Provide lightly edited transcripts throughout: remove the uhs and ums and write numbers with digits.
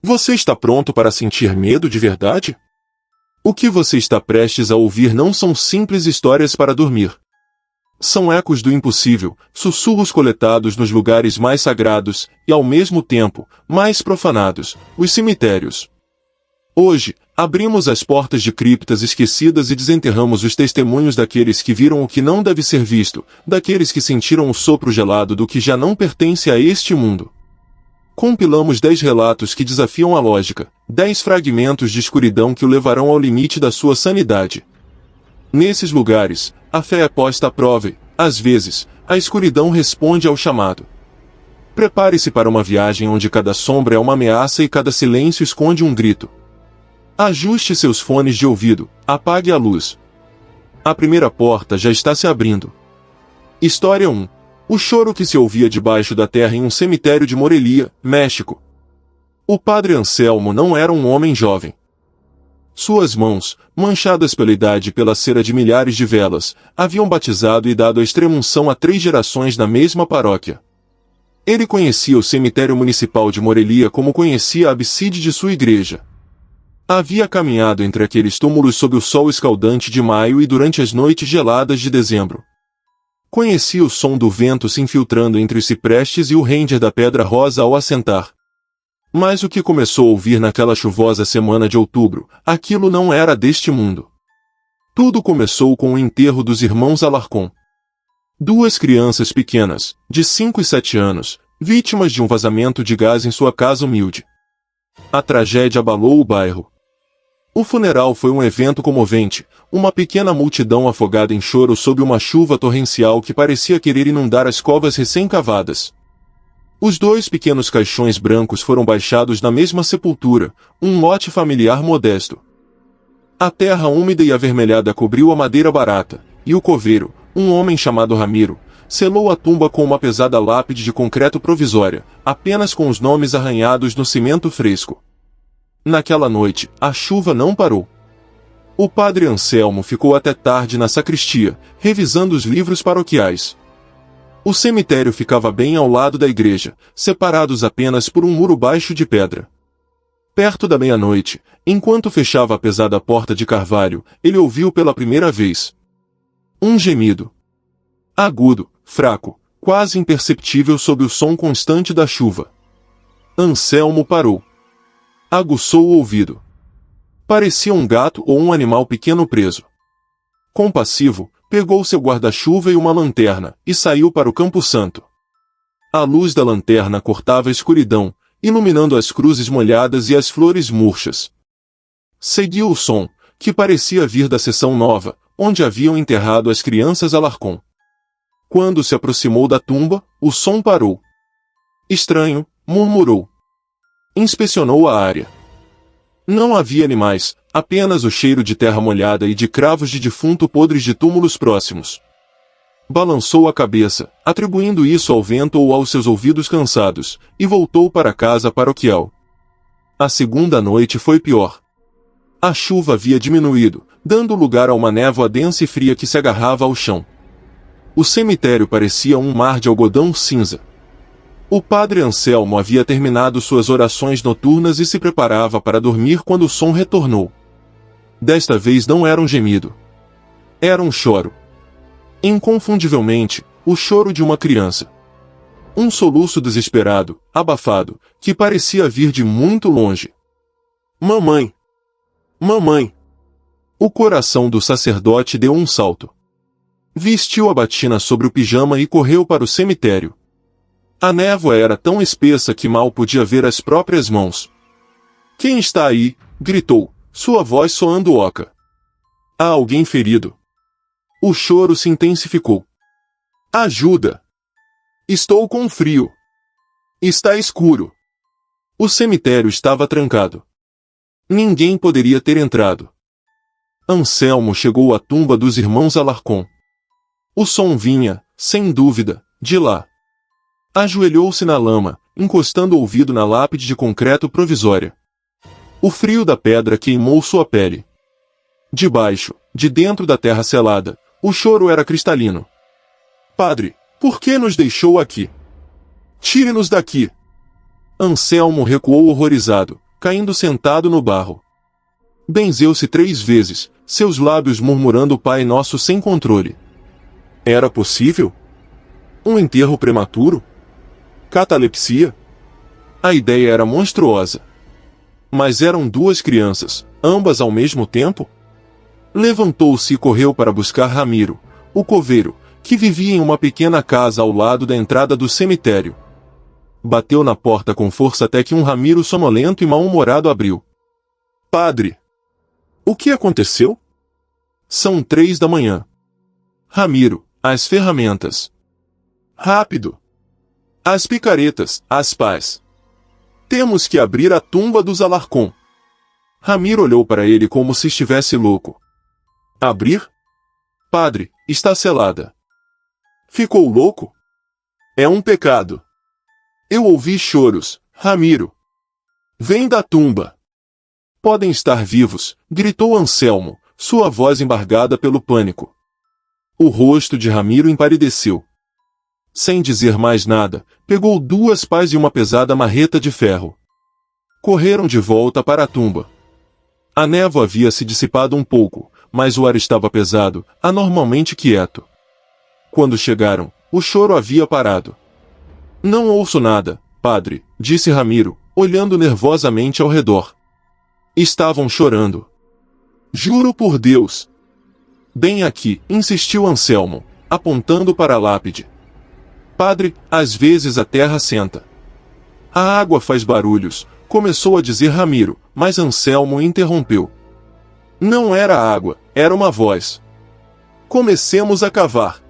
Você está pronto para sentir medo de verdade? O que você está prestes a ouvir não são simples histórias para dormir. São ecos do impossível, sussurros coletados nos lugares mais sagrados e, ao mesmo tempo, mais profanados, os cemitérios. Hoje, abrimos as portas de criptas esquecidas e desenterramos os testemunhos daqueles que viram o que não deve ser visto, daqueles que sentiram o sopro gelado do que já não pertence a este mundo. Compilamos 10 relatos que desafiam a lógica, 10 fragmentos de escuridão que o levarão ao limite da sua sanidade. Nesses lugares, a fé é posta à prova e, às vezes, a escuridão responde ao chamado. Prepare-se para uma viagem onde cada sombra é uma ameaça e cada silêncio esconde um grito. Ajuste seus fones de ouvido, apague a luz. A primeira porta já está se abrindo. História 1. O choro que se ouvia debaixo da terra em um cemitério de Morelia, México. O padre Anselmo não era um homem jovem. Suas mãos, manchadas pela idade e pela cera de milhares de velas, haviam batizado e dado a extrema-unção a 3 gerações na mesma paróquia. Ele conhecia o cemitério municipal de Morelia como conhecia a abside de sua igreja. Havia caminhado entre aqueles túmulos sob o sol escaldante de maio e durante as noites geladas de dezembro. Conhecia o som do vento se infiltrando entre os ciprestes e o render da pedra rosa ao assentar. Mas o que começou a ouvir naquela chuvosa semana de outubro, aquilo não era deste mundo. Tudo começou com o enterro dos irmãos Alarcón. 2 crianças pequenas, de 5 e 7 anos, vítimas de um vazamento de gás em sua casa humilde. A tragédia abalou o bairro. O funeral foi um evento comovente, uma pequena multidão afogada em choro sob uma chuva torrencial que parecia querer inundar as covas recém-cavadas. Os 2 pequenos caixões brancos foram baixados na mesma sepultura, um lote familiar modesto. A terra úmida e avermelhada cobriu a madeira barata, e o coveiro, um homem chamado Ramiro, selou a tumba com uma pesada lápide de concreto provisória, apenas com os nomes arranhados no cimento fresco. Naquela noite, a chuva não parou. O padre Anselmo ficou até tarde na sacristia, revisando os livros paroquiais. O cemitério ficava bem ao lado da igreja, separados apenas por um muro baixo de pedra. Perto da meia-noite, enquanto fechava a pesada porta de carvalho, ele ouviu pela primeira vez um gemido. Agudo, fraco, quase imperceptível sob o som constante da chuva. Anselmo parou. Aguçou o ouvido. Parecia um gato ou um animal pequeno preso. Compassivo, pegou seu guarda-chuva e uma lanterna, e saiu para o Campo Santo. A luz da lanterna cortava a escuridão, iluminando as cruzes molhadas e as flores murchas. Seguiu o som, que parecia vir da seção nova, onde haviam enterrado as crianças Alarcón. Quando se aproximou da tumba, o som parou. Estranho, murmurou. Inspecionou a área. Não havia animais, apenas o cheiro de terra molhada e de cravos de defunto podres de túmulos próximos. Balançou a cabeça, atribuindo isso ao vento ou aos seus ouvidos cansados, e voltou para a casa paroquial. A segunda noite foi pior. A chuva havia diminuído, dando lugar a uma névoa densa e fria que se agarrava ao chão. O cemitério parecia um mar de algodão cinza. O padre Anselmo havia terminado suas orações noturnas e se preparava para dormir quando o som retornou. Desta vez não era um gemido. Era um choro. Inconfundivelmente, o choro de uma criança. Um soluço desesperado, abafado, que parecia vir de muito longe. Mamãe! Mamãe! O coração do sacerdote deu um salto. Vestiu a batina sobre o pijama e correu para o cemitério. A névoa era tão espessa que mal podia ver as próprias mãos. Quem está aí? Gritou, sua voz soando oca. Há alguém ferido. O choro se intensificou. Ajuda! Estou com frio. Está escuro. O cemitério estava trancado. Ninguém poderia ter entrado. Anselmo chegou à tumba dos irmãos Alarcón. O som vinha, sem dúvida, de lá. Ajoelhou-se na lama, encostando o ouvido na lápide de concreto provisória. O frio da pedra queimou sua pele. Debaixo, de dentro da terra selada, o choro era cristalino. Padre, por que nos deixou aqui? Tire-nos daqui! Anselmo recuou horrorizado, caindo sentado no barro. Benzeu-se 3 vezes, seus lábios murmurando o Pai Nosso sem controle. Era possível? Um enterro prematuro? Catalepsia? A ideia era monstruosa. Mas eram 2 crianças, ambas ao mesmo tempo? Levantou-se e correu para buscar Ramiro, o coveiro, que vivia em uma pequena casa ao lado da entrada do cemitério. Bateu na porta com força até que um Ramiro sonolento e mal-humorado abriu. Padre! O que aconteceu? São 3 da manhã. Ramiro, as ferramentas. Rápido! As picaretas, as pás. Temos que abrir a tumba dos Alarcon. Ramiro olhou para ele como se estivesse louco. Abrir? Padre, está selada. Ficou louco? É um pecado. Eu ouvi choros, Ramiro. Vem da tumba. Podem estar vivos, gritou Anselmo, sua voz embargada pelo pânico. O rosto de Ramiro empalideceu. Sem dizer mais nada, pegou 2 pás e uma pesada marreta de ferro. Correram de volta para a tumba. A névoa havia se dissipado um pouco, mas o ar estava pesado, anormalmente quieto. Quando chegaram, o choro havia parado. Não ouço nada, padre, disse Ramiro, olhando nervosamente ao redor. Estavam chorando. Juro por Deus. Bem aqui, insistiu Anselmo, apontando para a lápide. Padre, às vezes a terra senta. A água faz barulhos, começou a dizer Ramiro, mas Anselmo interrompeu. Não era água, era uma voz. Comecemos a cavar.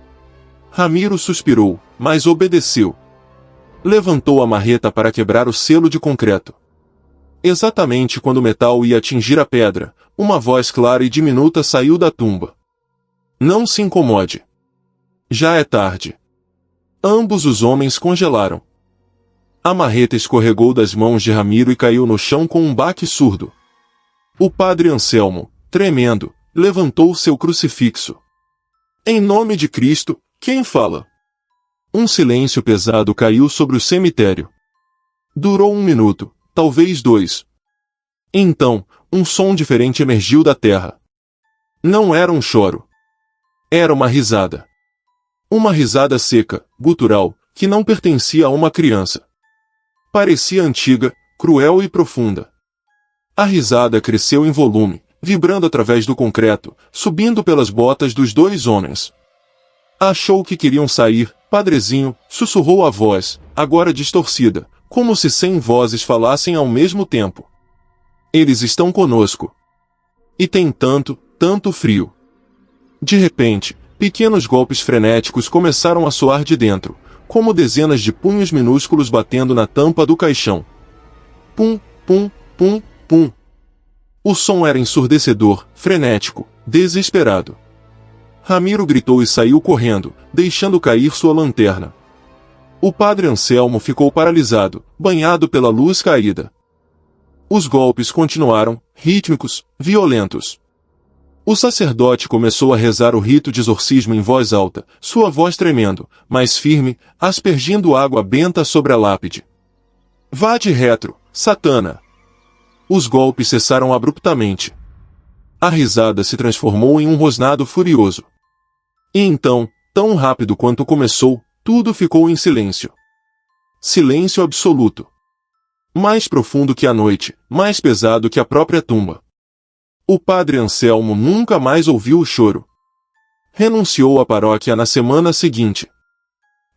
Ramiro suspirou, mas obedeceu. Levantou a marreta para quebrar o selo de concreto. Exatamente quando o metal ia atingir a pedra, uma voz clara e diminuta saiu da tumba. Não se incomode. Já é tarde. Ambos os homens congelaram. A marreta escorregou das mãos de Ramiro e caiu no chão com um baque surdo. O padre Anselmo, tremendo, levantou seu crucifixo. Em nome de Cristo, quem fala? Um silêncio pesado caiu sobre o cemitério. Durou 1 minuto, talvez 2. Então, um som diferente emergiu da terra. Não era um choro. Era uma risada. Uma risada seca, gutural, que não pertencia a uma criança. Parecia antiga, cruel e profunda. A risada cresceu em volume, vibrando através do concreto, subindo pelas botas dos 2 homens. Achou que queriam sair, padrezinho, sussurrou a voz, agora distorcida, como se 100 vozes falassem ao mesmo tempo. Eles estão conosco. E tem tanto frio. De repente, pequenos golpes frenéticos começaram a soar de dentro, como dezenas de punhos minúsculos batendo na tampa do caixão. Pum, pum, pum, pum. O som era ensurdecedor, frenético, desesperado. Ramiro gritou e saiu correndo, deixando cair sua lanterna. O padre Anselmo ficou paralisado, banhado pela luz caída. Os golpes continuaram, rítmicos, violentos. O sacerdote começou a rezar o rito de exorcismo em voz alta, sua voz tremendo, mas firme, aspergindo água benta sobre a lápide. Vá de retro, Satana! Os golpes cessaram abruptamente. A risada se transformou em um rosnado furioso. E então, tão rápido quanto começou, tudo ficou em silêncio. Silêncio absoluto. Mais profundo que a noite, mais pesado que a própria tumba. O padre Anselmo nunca mais ouviu o choro. Renunciou à paróquia na semana seguinte.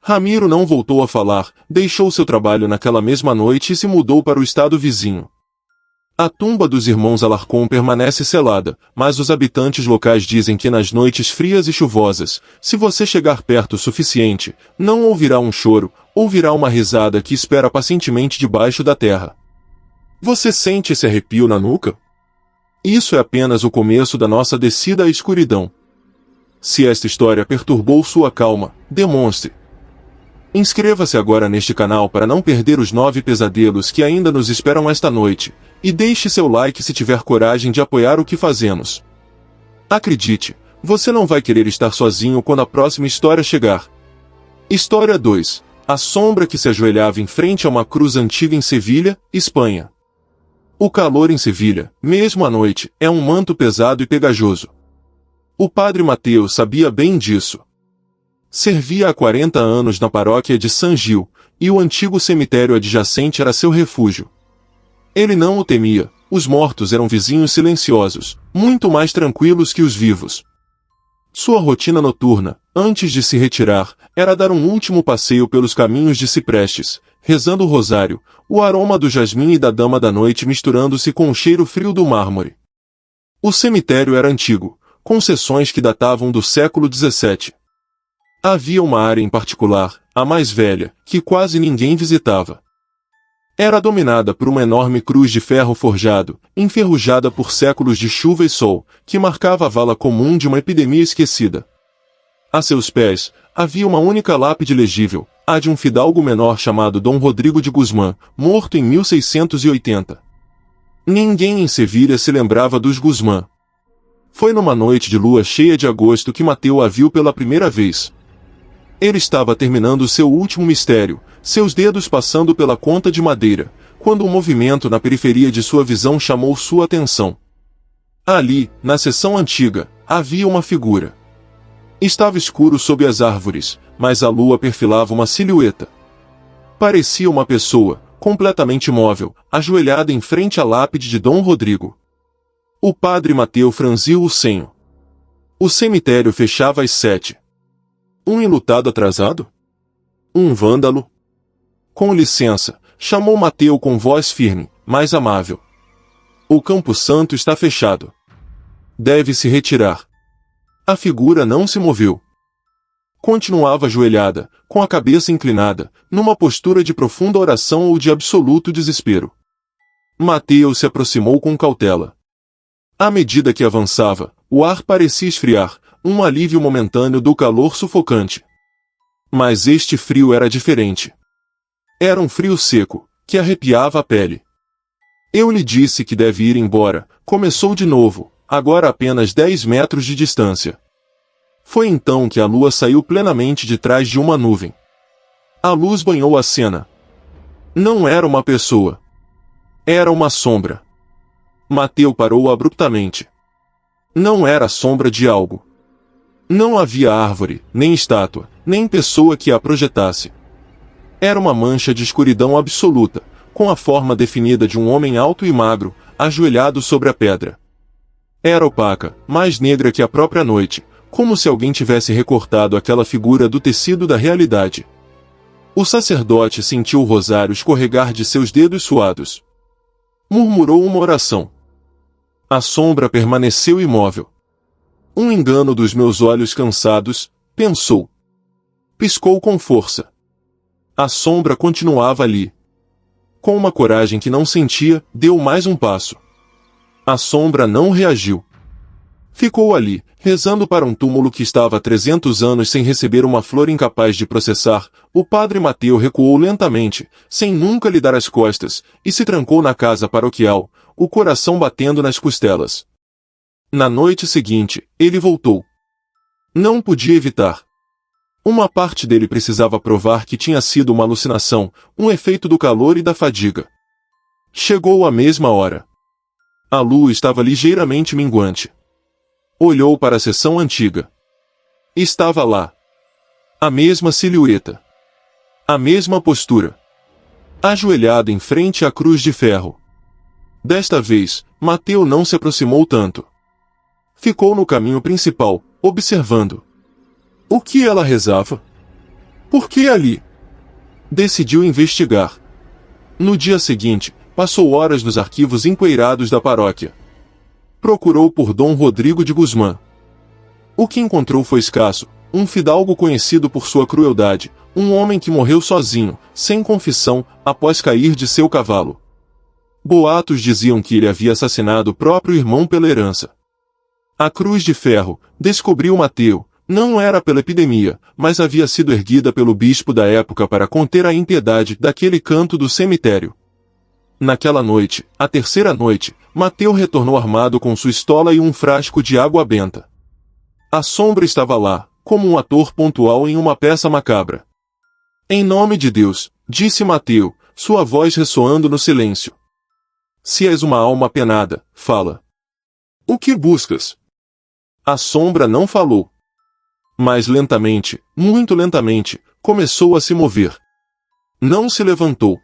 Ramiro não voltou a falar, deixou seu trabalho naquela mesma noite e se mudou para o estado vizinho. A tumba dos irmãos Alarcon permanece selada, mas os habitantes locais dizem que nas noites frias e chuvosas, se você chegar perto o suficiente, não ouvirá um choro, ouvirá uma risada que espera pacientemente debaixo da terra. Você sente esse arrepio na nuca? Isso é apenas o começo da nossa descida à escuridão. Se esta história perturbou sua calma, demonstre. Inscreva-se agora neste canal para não perder os 9 pesadelos que ainda nos esperam esta noite, e deixe seu like se tiver coragem de apoiar o que fazemos. Acredite, você não vai querer estar sozinho quando a próxima história chegar. História 2. A sombra que se ajoelhava em frente a uma cruz antiga em Sevilha, Espanha. O calor em Sevilha, mesmo à noite, é um manto pesado e pegajoso. O padre Mateu sabia bem disso. Servia há 40 anos na paróquia de San Gil, e o antigo cemitério adjacente era seu refúgio. Ele não o temia, os mortos eram vizinhos silenciosos, muito mais tranquilos que os vivos. Sua rotina noturna, antes de se retirar, era dar um último passeio pelos caminhos de ciprestes, rezando o rosário, o aroma do jasmim e da dama da noite misturando-se com o cheiro frio do mármore. O cemitério era antigo, com seções que datavam do século XVII. Havia uma área em particular, a mais velha, que quase ninguém visitava. Era dominada por uma enorme cruz de ferro forjado, enferrujada por séculos de chuva e sol, que marcava a vala comum de uma epidemia esquecida. A seus pés, havia uma única lápide legível, a de um fidalgo menor chamado Dom Rodrigo de Guzmán, morto em 1680. Ninguém em Sevilha se lembrava dos Guzmán. Foi numa noite de lua cheia de agosto que Mateu a viu pela primeira vez. Ele estava terminando seu último mistério, seus dedos passando pela conta de madeira, quando um movimento na periferia de sua visão chamou sua atenção. Ali, na seção antiga, havia uma figura. Estava escuro sob as árvores, mas a lua perfilava uma silhueta. Parecia uma pessoa, completamente imóvel, ajoelhada em frente à lápide de Dom Rodrigo. O padre Mateu franziu o senho. O cemitério fechava às 7. Um enlutado atrasado? Um vândalo? Com licença, chamou Mateu com voz firme, mas amável. O Campo Santo está fechado. Deve se retirar. A figura não se moveu. Continuava ajoelhada, com a cabeça inclinada, numa postura de profunda oração ou de absoluto desespero. Mateu se aproximou com cautela. À medida que avançava, o ar parecia esfriar, um alívio momentâneo do calor sufocante. Mas este frio era diferente. Era um frio seco, que arrepiava a pele. Eu lhe disse que deve ir embora, começou de novo, agora a apenas 10 metros de distância. Foi então que a lua saiu plenamente de trás de uma nuvem. A luz banhou a cena. Não era uma pessoa. Era uma sombra. Mateu parou abruptamente. Não era a sombra de algo. Não havia árvore, nem estátua, nem pessoa que a projetasse. Era uma mancha de escuridão absoluta, com a forma definida de um homem alto e magro, ajoelhado sobre a pedra. Era opaca, mais negra que a própria noite, como se alguém tivesse recortado aquela figura do tecido da realidade. O sacerdote sentiu o rosário escorregar de seus dedos suados. Murmurou uma oração. A sombra permaneceu imóvel. Um engano dos meus olhos cansados, pensou. Piscou com força. A sombra continuava ali. Com uma coragem que não sentia, deu mais um passo. A sombra não reagiu. Ficou ali, rezando para um túmulo que estava há 300 anos sem receber uma flor incapaz de processar. O padre Mateu recuou lentamente, sem nunca lhe dar as costas, e se trancou na casa paroquial, o coração batendo nas costelas. Na noite seguinte, ele voltou. Não podia evitar. Uma parte dele precisava provar que tinha sido uma alucinação, um efeito do calor e da fadiga. Chegou à mesma hora. A lua estava ligeiramente minguante. Olhou para a seção antiga. Estava lá. A mesma silhueta. A mesma postura. Ajoelhado em frente à cruz de ferro. Desta vez, Mateu não se aproximou tanto. Ficou no caminho principal, observando. O que ela rezava? Por que ali? Decidiu investigar. No dia seguinte, passou horas nos arquivos empoeirados da paróquia. Procurou por Dom Rodrigo de Guzmán. O que encontrou foi escasso, um fidalgo conhecido por sua crueldade, um homem que morreu sozinho, sem confissão, após cair de seu cavalo. Boatos diziam que ele havia assassinado o próprio irmão pela herança. A cruz de ferro, descobriu Mateu, não era pela epidemia, mas havia sido erguida pelo bispo da época para conter a impiedade daquele canto do cemitério. Naquela noite, a terceira noite, Mateu retornou armado com sua estola e um frasco de água benta. A sombra estava lá, como um ator pontual em uma peça macabra. Em nome de Deus, disse Mateu, sua voz ressoando no silêncio. Se és uma alma penada, fala. O que buscas? A sombra não falou. Mas lentamente, muito lentamente, começou a se mover. Não se levantou.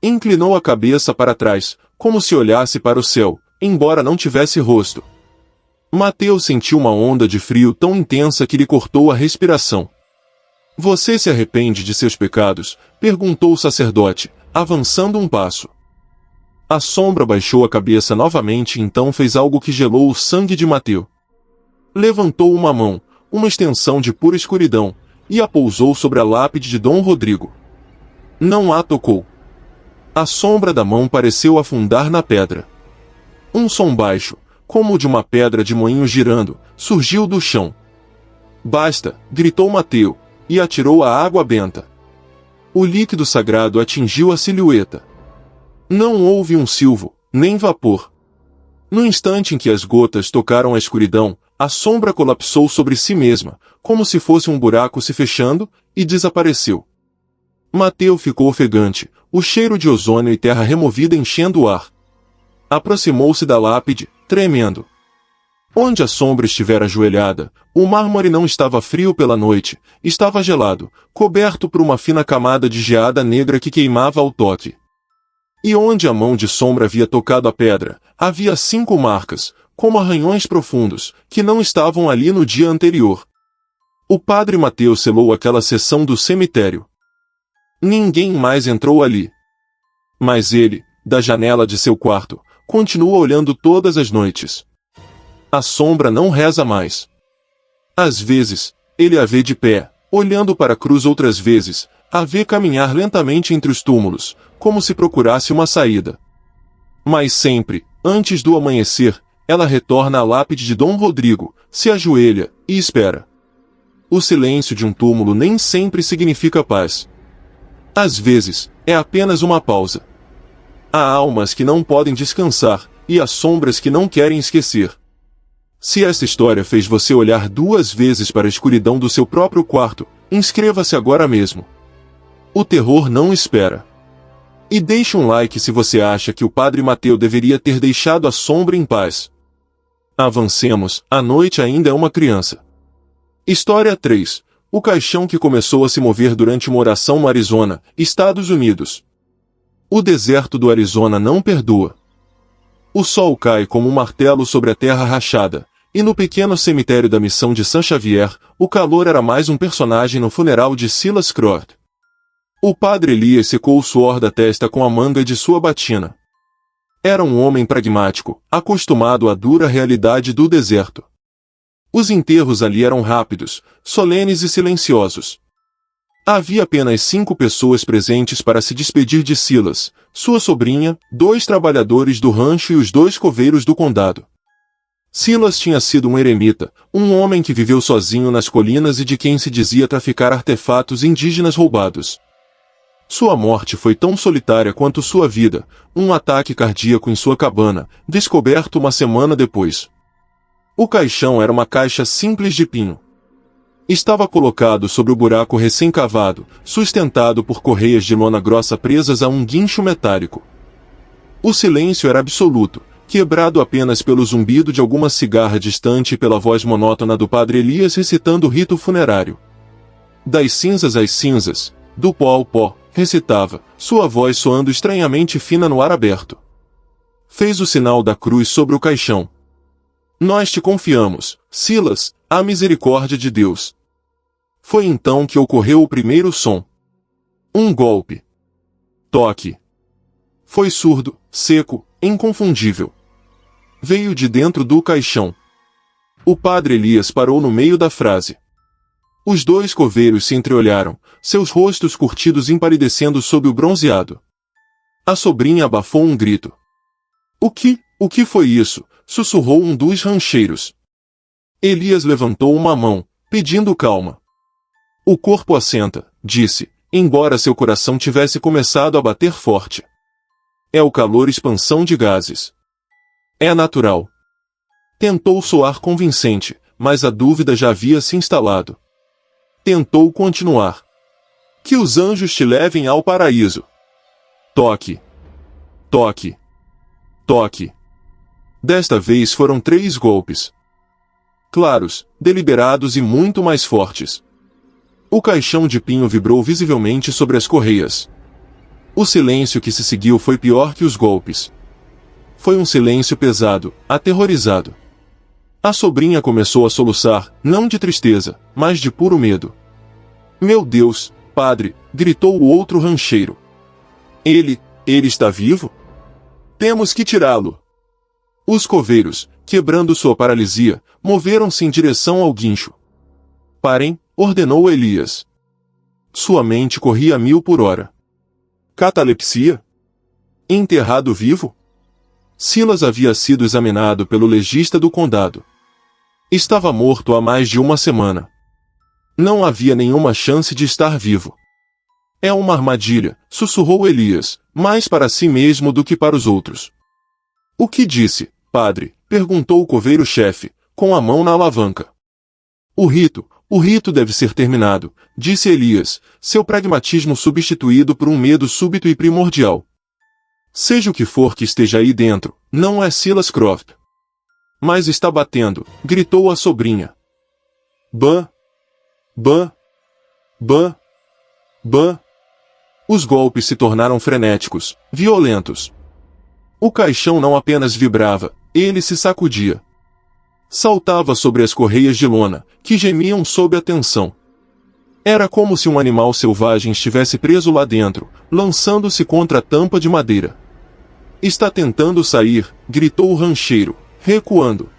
Inclinou a cabeça para trás, como se olhasse para o céu, embora não tivesse rosto. Mateus sentiu uma onda de frio tão intensa que lhe cortou a respiração. Você se arrepende de seus pecados? Perguntou o sacerdote, avançando um passo. A sombra baixou a cabeça novamente e então fez algo que gelou o sangue de Mateus. Levantou uma mão, uma extensão de pura escuridão, e a pousou sobre a lápide de Dom Rodrigo. Não a tocou. A sombra da mão pareceu afundar na pedra. Um som baixo, como o de uma pedra de moinho girando, surgiu do chão. Basta, gritou Mateus, e atirou a água benta. O líquido sagrado atingiu a silhueta. Não houve um silvo, nem vapor. No instante em que as gotas tocaram a escuridão, a sombra colapsou sobre si mesma, como se fosse um buraco se fechando, e desapareceu. Mateus ficou ofegante, o cheiro de ozônio e terra removida enchendo o ar. Aproximou-se da lápide, tremendo. Onde a sombra estivera ajoelhada, o mármore não estava frio pela noite, estava gelado, coberto por uma fina camada de geada negra que queimava ao toque. E onde a mão de sombra havia tocado a pedra, havia 5 marcas, como arranhões profundos, que não estavam ali no dia anterior. O padre Mateus selou aquela seção do cemitério. Ninguém mais entrou ali. Mas ele, da janela de seu quarto, continua olhando todas as noites. A sombra não reza mais. Às vezes, ele a vê de pé, olhando para a cruz, outras vezes, a vê caminhar lentamente entre os túmulos, como se procurasse uma saída. Mas sempre, antes do amanhecer, ela retorna à lápide de Dom Rodrigo, se ajoelha, e espera. O silêncio de um túmulo nem sempre significa paz. Às vezes, é apenas uma pausa. Há almas que não podem descansar, e há sombras que não querem esquecer. Se esta história fez você olhar 2 vezes para a escuridão do seu próprio quarto, inscreva-se agora mesmo. O terror não espera. E deixe um like se você acha que o padre Mateus deveria ter deixado a sombra em paz. Avancemos, a noite ainda é uma criança. História 3. O caixão que começou a se mover durante uma oração no Arizona, Estados Unidos. O deserto do Arizona não perdoa. O sol cai como um martelo sobre a terra rachada, e no pequeno cemitério da missão de San Xavier, o calor era mais um personagem no funeral de Silas Croft. O padre Elias secou o suor da testa com a manga de sua batina. Era um homem pragmático, acostumado à dura realidade do deserto. Os enterros ali eram rápidos, solenes e silenciosos. Havia apenas 5 pessoas presentes para se despedir de Silas, sua sobrinha, 2 trabalhadores do rancho e os 2 coveiros do condado. Silas tinha sido um eremita, um homem que viveu sozinho nas colinas e de quem se dizia traficar artefatos indígenas roubados. Sua morte foi tão solitária quanto sua vida, um ataque cardíaco em sua cabana, descoberto uma semana depois. O caixão era uma caixa simples de pinho. Estava colocado sobre o buraco recém-cavado, sustentado por correias de lona grossa presas a um guincho metálico. O silêncio era absoluto, quebrado apenas pelo zumbido de alguma cigarra distante e pela voz monótona do padre Elias recitando o rito funerário. Das cinzas às cinzas, do pó ao pó, recitava, sua voz soando estranhamente fina no ar aberto. Fez o sinal da cruz sobre o caixão. Nós te confiamos, Silas, à misericórdia de Deus. Foi então que ocorreu o primeiro som. Um golpe. Toque. Foi surdo, seco, inconfundível. Veio de dentro do caixão. O padre Elias parou no meio da frase. Os 2 coveiros se entreolharam, seus rostos curtidos empalidecendo sob o bronzeado. A sobrinha abafou um grito. O que foi isso? Sussurrou um dos rancheiros. Elias levantou uma mão, pedindo calma. O corpo assenta, disse, embora seu coração tivesse começado a bater forte. É o calor, expansão de gases. É natural. Tentou soar convincente, mas a dúvida já havia se instalado. Tentou continuar. Que os anjos te levem ao paraíso. Toque. Toque. Toque. Desta vez foram 3 golpes. Claros, deliberados e muito mais fortes. O caixão de pinho vibrou visivelmente sobre as correias. O silêncio que se seguiu foi pior que os golpes. Foi um silêncio pesado, aterrorizado. A sobrinha começou a soluçar, não de tristeza, mas de puro medo. "Meu Deus, padre!" gritou o outro rancheiro. Ele está vivo? Temos que tirá-lo." Os coveiros, quebrando sua paralisia, moveram-se em direção ao guincho. "Parem!" ordenou Elias. Sua mente corria a 1000 por hora. Catalepsia? Enterrado vivo? Silas havia sido examinado pelo legista do condado. Estava morto há mais de 1 semana. Não havia nenhuma chance de estar vivo. "É uma armadilha", sussurrou Elias, mais para si mesmo do que para os outros. "O que disse, padre?" perguntou o coveiro-chefe, com a mão na alavanca. O rito deve ser terminado", disse Elias, seu pragmatismo substituído por um medo súbito e primordial. "Seja o que for que esteja aí dentro, não é Silas Croft." "Mas está batendo", gritou a sobrinha. "Bã! Bã! Bã! Bã!" Os golpes se tornaram frenéticos, violentos. O caixão não apenas vibrava, ele se sacudia. Saltava sobre as correias de lona, que gemiam sob a tensão. Era como se um animal selvagem estivesse preso lá dentro, lançando-se contra a tampa de madeira. "Está tentando sair", gritou o rancheiro, recuando.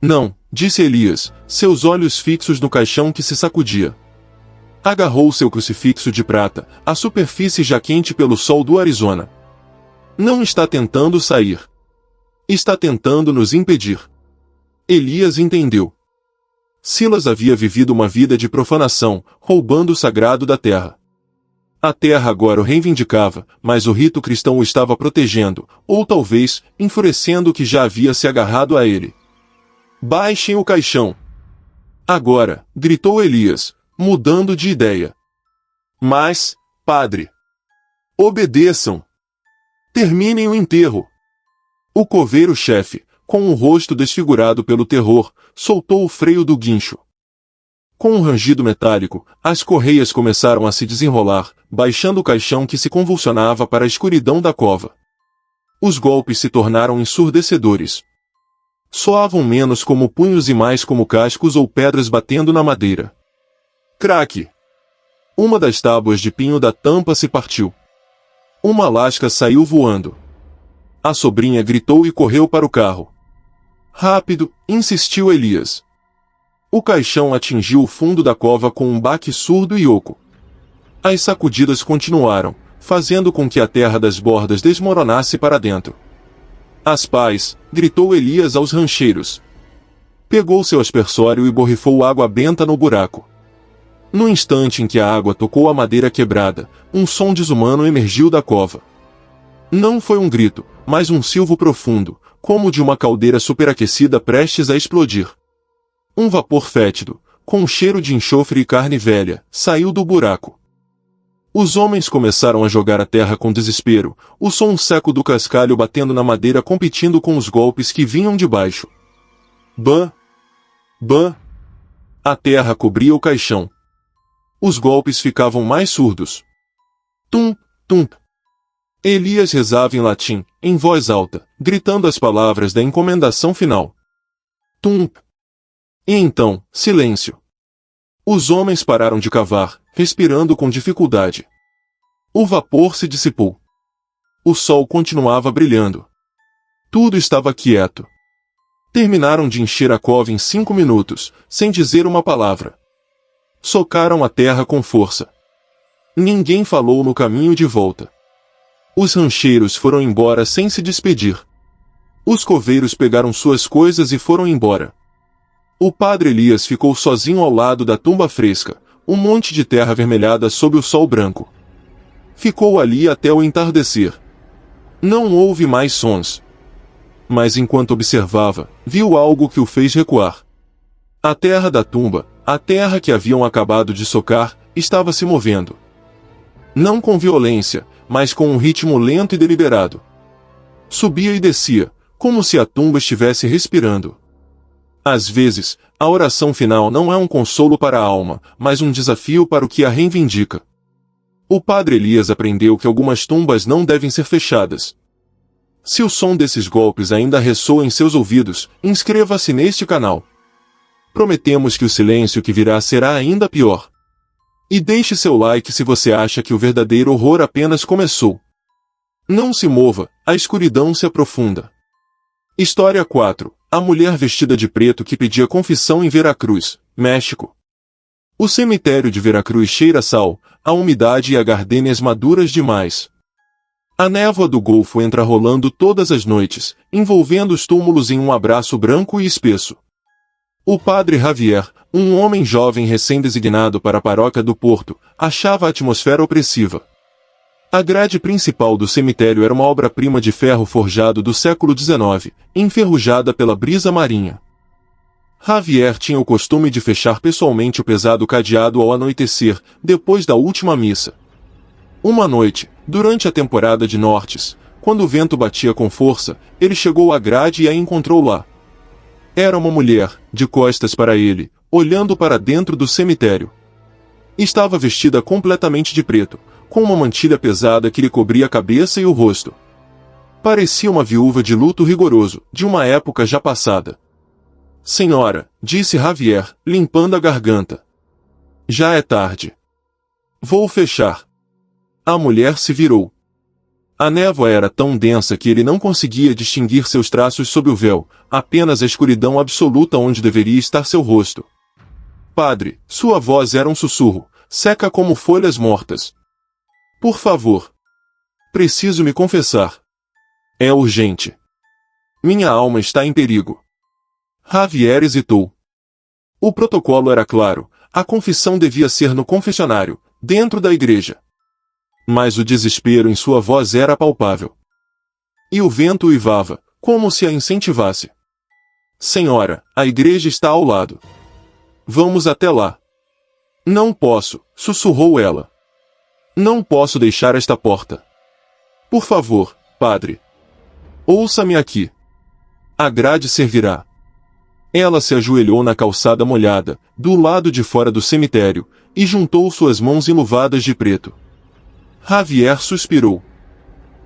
"Não", disse Elias, seus olhos fixos no caixão que se sacudia. Agarrou seu crucifixo de prata, a superfície já quente pelo sol do Arizona. "Não está tentando sair. Está tentando nos impedir." Elias entendeu. Silas havia vivido uma vida de profanação, roubando o sagrado da terra. A terra agora o reivindicava, mas o rito cristão o estava protegendo, ou talvez, enfurecendo o que já havia se agarrado a ele. "Baixem o caixão!" "Agora!" gritou Elias, mudando de ideia. "Mas, padre, obedeçam! Terminem o enterro!" O coveiro-chefe, com o rosto desfigurado pelo terror, soltou o freio do guincho. Com um rangido metálico, as correias começaram a se desenrolar, baixando o caixão que se convulsionava para a escuridão da cova. Os golpes se tornaram ensurdecedores. Soavam menos como punhos e mais como cascos ou pedras batendo na madeira. Craque! Uma das tábuas de pinho da tampa se partiu. Uma lasca saiu voando. A sobrinha gritou e correu para o carro. "Rápido!" insistiu Elias. O caixão atingiu o fundo da cova com um baque surdo e oco. As sacudidas continuaram, fazendo com que a terra das bordas desmoronasse para dentro. "As pás!" gritou Elias aos rancheiros. Pegou seu aspersório e borrifou água benta no buraco. No instante em que a água tocou a madeira quebrada, um som desumano emergiu da cova. Não foi um grito, mas um silvo profundo, como de uma caldeira superaquecida prestes a explodir. Um vapor fétido, com um cheiro de enxofre e carne velha, saiu do buraco. Os homens começaram a jogar a terra com desespero, o som seco do cascalho batendo na madeira competindo com os golpes que vinham de baixo. Bã! Bã! A terra cobria o caixão. Os golpes ficavam mais surdos. Tum! Tum! Elias rezava em latim, em voz alta, gritando as palavras da encomendação final. Tum! E então, silêncio. Os homens pararam de cavar, respirando com dificuldade. O vapor se dissipou. O sol continuava brilhando. Tudo estava quieto. Terminaram de encher a cova em 5 minutos, sem dizer uma palavra. Socaram a terra com força. Ninguém falou no caminho de volta. Os rancheiros foram embora sem se despedir. Os coveiros pegaram suas coisas e foram embora. O padre Elias ficou sozinho ao lado da tumba fresca, um monte de terra avermelhada sob o sol branco. Ficou ali até o entardecer. Não houve mais sons. Mas enquanto observava, viu algo que o fez recuar. A terra da tumba, a terra que haviam acabado de socar, estava se movendo. Não com violência, mas com um ritmo lento e deliberado. Subia e descia, como se a tumba estivesse respirando. Às vezes, a oração final não é um consolo para a alma, mas um desafio para o que a reivindica. O padre Elias aprendeu que algumas tumbas não devem ser fechadas. Se o som desses golpes ainda ressoa em seus ouvidos, inscreva-se neste canal. Prometemos que o silêncio que virá será ainda pior. E deixe seu like se você acha que o verdadeiro horror apenas começou. Não se mova, a escuridão se aprofunda. História 4. A mulher vestida de preto que pedia confissão em Veracruz, México. O cemitério de Veracruz cheira a sal, a umidade e a gardênias maduras demais. A névoa do Golfo entra rolando todas as noites, envolvendo os túmulos em um abraço branco e espesso. O padre Javier, um homem jovem recém-designado para a paróquia do Porto, achava a atmosfera opressiva. A grade principal do cemitério era uma obra-prima de ferro forjado do século XIX, enferrujada pela brisa marinha. Javier tinha o costume de fechar pessoalmente o pesado cadeado ao anoitecer, depois da última missa. Uma noite, durante a temporada de nortes, quando o vento batia com força, ele chegou à grade e a encontrou lá. Era uma mulher, de costas para ele, olhando para dentro do cemitério. Estava vestida completamente de preto, com uma mantilha pesada que lhe cobria a cabeça e o rosto. Parecia uma viúva de luto rigoroso, de uma época já passada. Senhora, disse Javier, limpando a garganta. Já é tarde. Vou fechar. A mulher se virou. A névoa era tão densa que ele não conseguia distinguir seus traços sob o véu, apenas a escuridão absoluta onde deveria estar seu rosto. Padre, sua voz era um sussurro, seca como folhas mortas. Por favor. Preciso me confessar. É urgente. Minha alma está em perigo. Javier hesitou. O protocolo era claro, a confissão devia ser no confessionário, dentro da igreja. Mas o desespero em sua voz era palpável. E o vento uivava, como se a incentivasse. Senhora, a igreja está ao lado. Vamos até lá. Não posso, sussurrou ela. Não posso deixar esta porta. Por favor, padre. Ouça-me aqui. A grade servirá. Ela se ajoelhou na calçada molhada, do lado de fora do cemitério, e juntou suas mãos enluvadas de preto. Javier suspirou.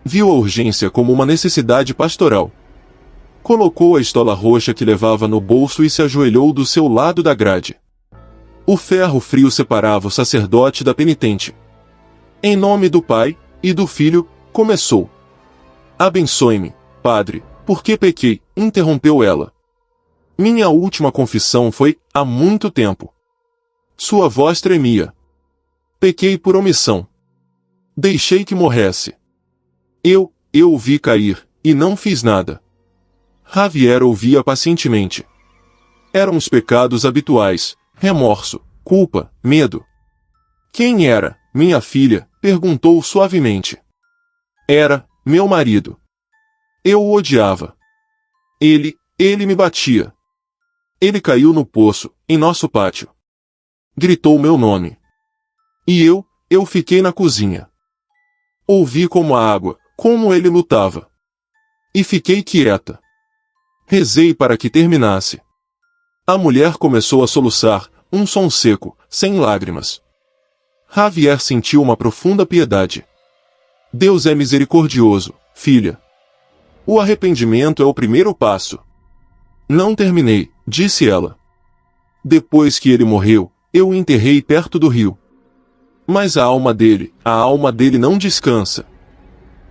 Viu a urgência como uma necessidade pastoral. Colocou a estola roxa que levava no bolso e se ajoelhou do seu lado da grade. O ferro frio separava o sacerdote da penitente. Em nome do Pai, e do Filho, começou. Abençoe-me, padre, porque pequei, interrompeu ela. Minha última confissão foi, há muito tempo. Sua voz tremia. Pequei por omissão. Deixei que morresse. Eu o vi cair, e não fiz nada. Javier ouvia pacientemente. Eram os pecados habituais, remorso, culpa, medo. Quem era, minha filha? Perguntou suavemente. Era, meu marido. Eu o odiava. Ele me batia. Ele caiu no poço, em nosso pátio. Gritou meu nome. E eu fiquei na cozinha. Ouvi como a água, como ele lutava. E fiquei quieta. Rezei para que terminasse. A mulher começou a soluçar, um som seco, sem lágrimas. Javier sentiu uma profunda piedade. Deus é misericordioso, filha. O arrependimento é o primeiro passo. Não terminei, disse ela. Depois que ele morreu, eu o enterrei perto do rio. Mas a alma dele não descansa.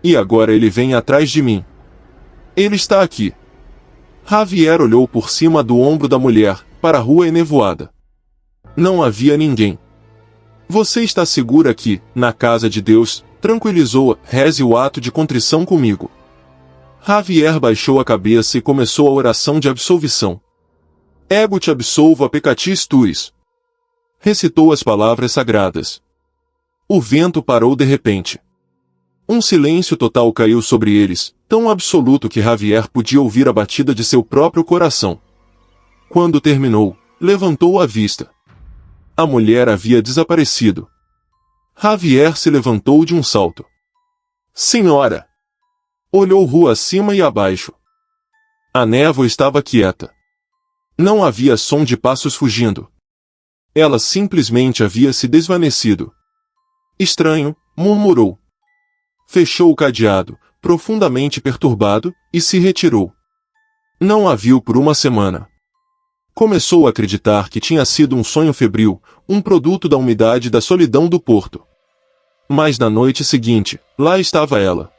E agora ele vem atrás de mim. Ele está aqui. Javier olhou por cima do ombro da mulher, para a rua enevoada. Não havia ninguém. Você está segura aqui, na casa de Deus, tranquilizou-a, reze o ato de contrição comigo. Javier baixou a cabeça e começou a oração de absolvição. Ego te absolvo a peccatis tuis. Recitou as palavras sagradas. O vento parou de repente. Um silêncio total caiu sobre eles, tão absoluto que Javier podia ouvir a batida de seu próprio coração. Quando terminou, levantou a vista. A mulher havia desaparecido. Javier se levantou de um salto. Senhora! Olhou rua acima e abaixo. A névoa estava quieta. Não havia som de passos fugindo. Ela simplesmente havia se desvanecido. Estranho, murmurou. Fechou o cadeado, profundamente perturbado, e se retirou. Não a viu por uma semana. Começou a acreditar que tinha sido um sonho febril, um produto da umidade e da solidão do porto. Mas na noite seguinte, lá estava ela.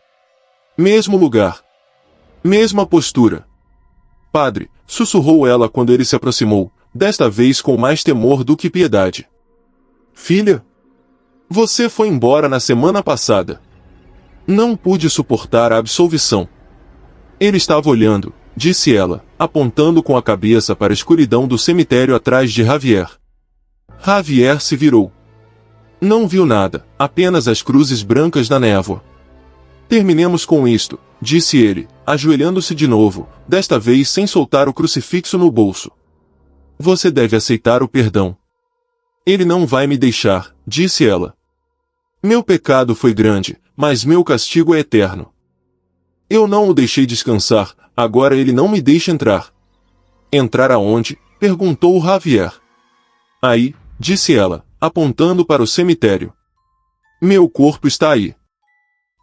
Mesmo lugar. Mesma postura. Padre, sussurrou ela quando ele se aproximou, desta vez com mais temor do que piedade. Filha? Você foi embora na semana passada. Não pude suportar a absolvição. Ele estava olhando, disse ela, apontando com a cabeça para a escuridão do cemitério atrás de Javier. Javier se virou. Não viu nada, apenas as cruzes brancas na névoa. Terminemos com isto, disse ele, ajoelhando-se de novo, desta vez sem soltar o crucifixo no bolso. Você deve aceitar o perdão. Ele não vai me deixar, disse ela. Meu pecado foi grande, mas meu castigo é eterno. Eu não o deixei descansar, agora ele não me deixa entrar. Entrar aonde? Perguntou Javier. Aí, disse ela, apontando para o cemitério. Meu corpo está aí.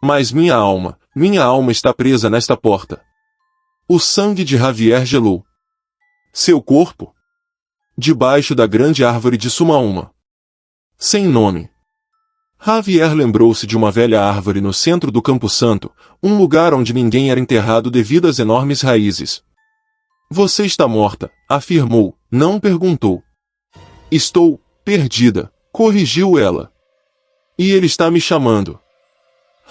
Mas minha alma está presa nesta porta. O sangue de Javier gelou. Seu corpo? Debaixo da grande árvore de Sumauma. Sem nome. Javier lembrou-se de uma velha árvore no centro do Campo Santo, um lugar onde ninguém era enterrado devido às enormes raízes. Você está morta, afirmou, não perguntou. Estou perdida, corrigiu ela. E ele está me chamando.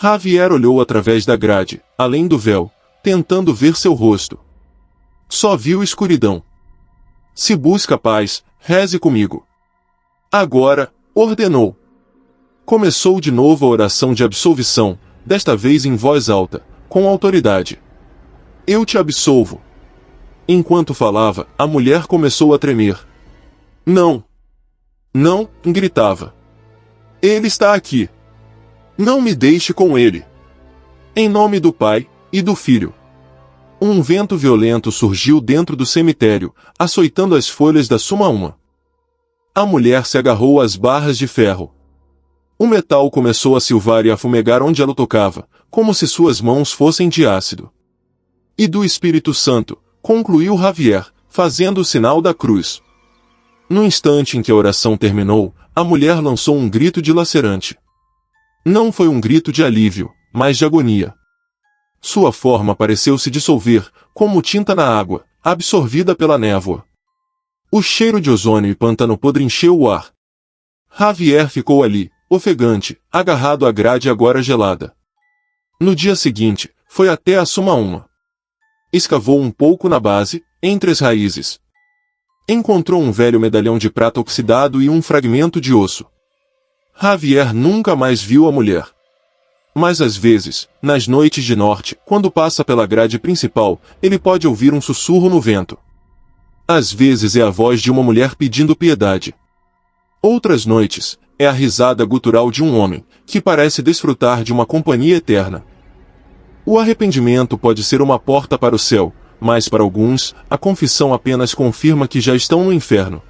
Javier olhou através da grade, além do véu, tentando ver seu rosto. Só viu escuridão. Se busca paz, reze comigo. Agora, ordenou. Começou de novo a oração de absolvição, desta vez em voz alta, com autoridade. Eu te absolvo. Enquanto falava, a mulher começou a tremer. Não! Não! Gritava. Ele está aqui. Não me deixe com ele. Em nome do Pai, e do Filho. Um vento violento surgiu dentro do cemitério, açoitando as folhas da Sumauma. A mulher se agarrou às barras de ferro. O metal começou a silvar e a fumegar onde ela tocava, como se suas mãos fossem de ácido. E do Espírito Santo, concluiu Javier, fazendo o sinal da cruz. No instante em que a oração terminou, a mulher lançou um grito dilacerante. Não foi um grito de alívio, mas de agonia. Sua forma pareceu se dissolver, como tinta na água, absorvida pela névoa. O cheiro de ozônio e pântano podre encheu o ar. Javier ficou ali, ofegante, agarrado à grade agora gelada. No dia seguinte, foi até a Sumauma. Escavou um pouco na base, entre as raízes. Encontrou um velho medalhão de prata oxidado e um fragmento de osso. Javier nunca mais viu a mulher. Mas às vezes, nas noites de norte, quando passa pela grade principal, ele pode ouvir um sussurro no vento. Às vezes é a voz de uma mulher pedindo piedade. Outras noites, é a risada gutural de um homem, que parece desfrutar de uma companhia eterna. O arrependimento pode ser uma porta para o céu, mas para alguns, a confissão apenas confirma que já estão no inferno.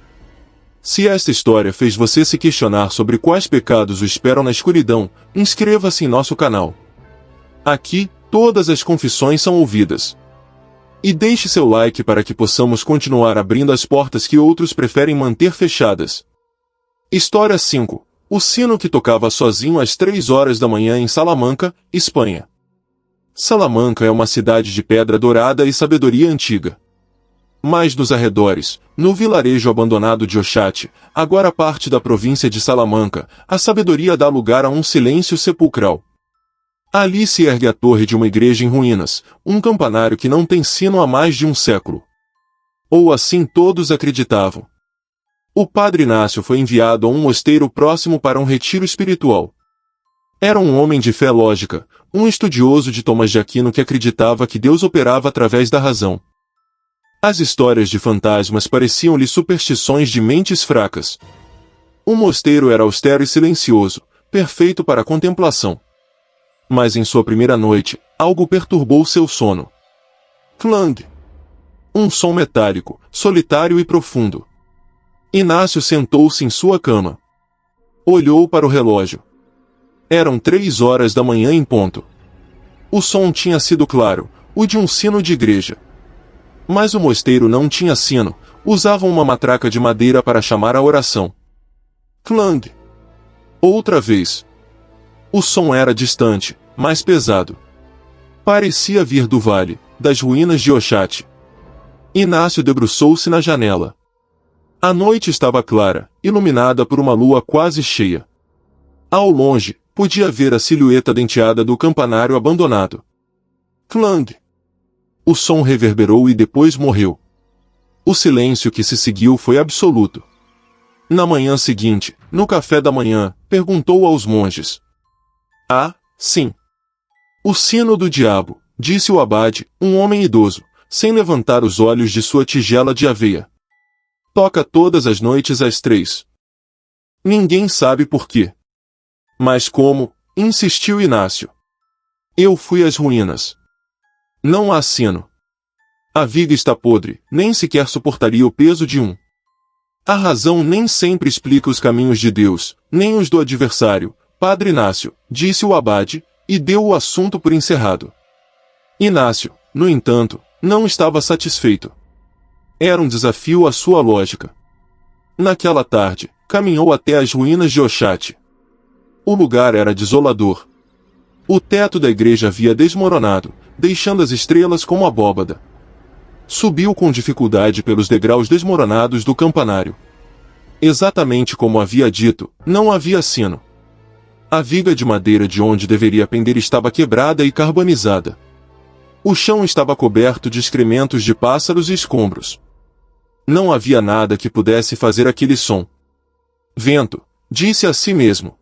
Se esta história fez você se questionar sobre quais pecados o esperam na escuridão, inscreva-se em nosso canal. Aqui, todas as confissões são ouvidas. E deixe seu like para que possamos continuar abrindo as portas que outros preferem manter fechadas. História 5. O sino que tocava sozinho às 3 horas da manhã em Salamanca, Espanha. Salamanca é uma cidade de pedra dourada e sabedoria antiga. Mas nos arredores, no vilarejo abandonado de Oxate, agora parte da província de Salamanca, a sabedoria dá lugar a um silêncio sepulcral. Ali se ergue a torre de uma igreja em ruínas, um campanário que não tem sino há mais de um século. Ou assim todos acreditavam. O padre Inácio foi enviado a um mosteiro próximo para um retiro espiritual. Era um homem de fé lógica, um estudioso de Tomás de Aquino que acreditava que Deus operava através da razão. As histórias de fantasmas pareciam-lhe superstições de mentes fracas. O mosteiro era austero e silencioso, perfeito para a contemplação. Mas em sua primeira noite, algo perturbou seu sono. Clang! Um som metálico, solitário e profundo. Inácio sentou-se em sua cama. Olhou para o relógio. Eram 3 horas da manhã em ponto. O som tinha sido claro, o de um sino de igreja. Mas o mosteiro não tinha sino, usavam uma matraca de madeira para chamar a oração. Clang! Outra vez. O som era distante, mais pesado. Parecia vir do vale, das ruínas de Oxate. Inácio debruçou-se na janela. A noite estava clara, iluminada por uma lua quase cheia. Ao longe, podia ver a silhueta denteada do campanário abandonado. Clang! O som reverberou e depois morreu. O silêncio que se seguiu foi absoluto. Na manhã seguinte, no café da manhã, perguntou aos monges. Ah, sim. O sino do diabo, disse o abade, um homem idoso, sem levantar os olhos de sua tigela de aveia. Toca todas as noites às 3. Ninguém sabe por quê. Mas como, insistiu Inácio. Eu fui às ruínas. Não há sino. A viga está podre, nem sequer suportaria o peso de um. A razão nem sempre explica os caminhos de Deus, nem os do adversário, Padre Inácio, disse o abade, e deu o assunto por encerrado. Inácio, no entanto, não estava satisfeito. Era um desafio à sua lógica. Naquela tarde, caminhou até as ruínas de Oxate. O lugar era desolador. O teto da igreja havia desmoronado, deixando as estrelas como abóbada. Subiu com dificuldade pelos degraus desmoronados do campanário. Exatamente como havia dito, não havia sino. A viga de madeira de onde deveria pender estava quebrada e carbonizada. O chão estava coberto de excrementos de pássaros e escombros. Não havia nada que pudesse fazer aquele som. Vento, disse a si mesmo.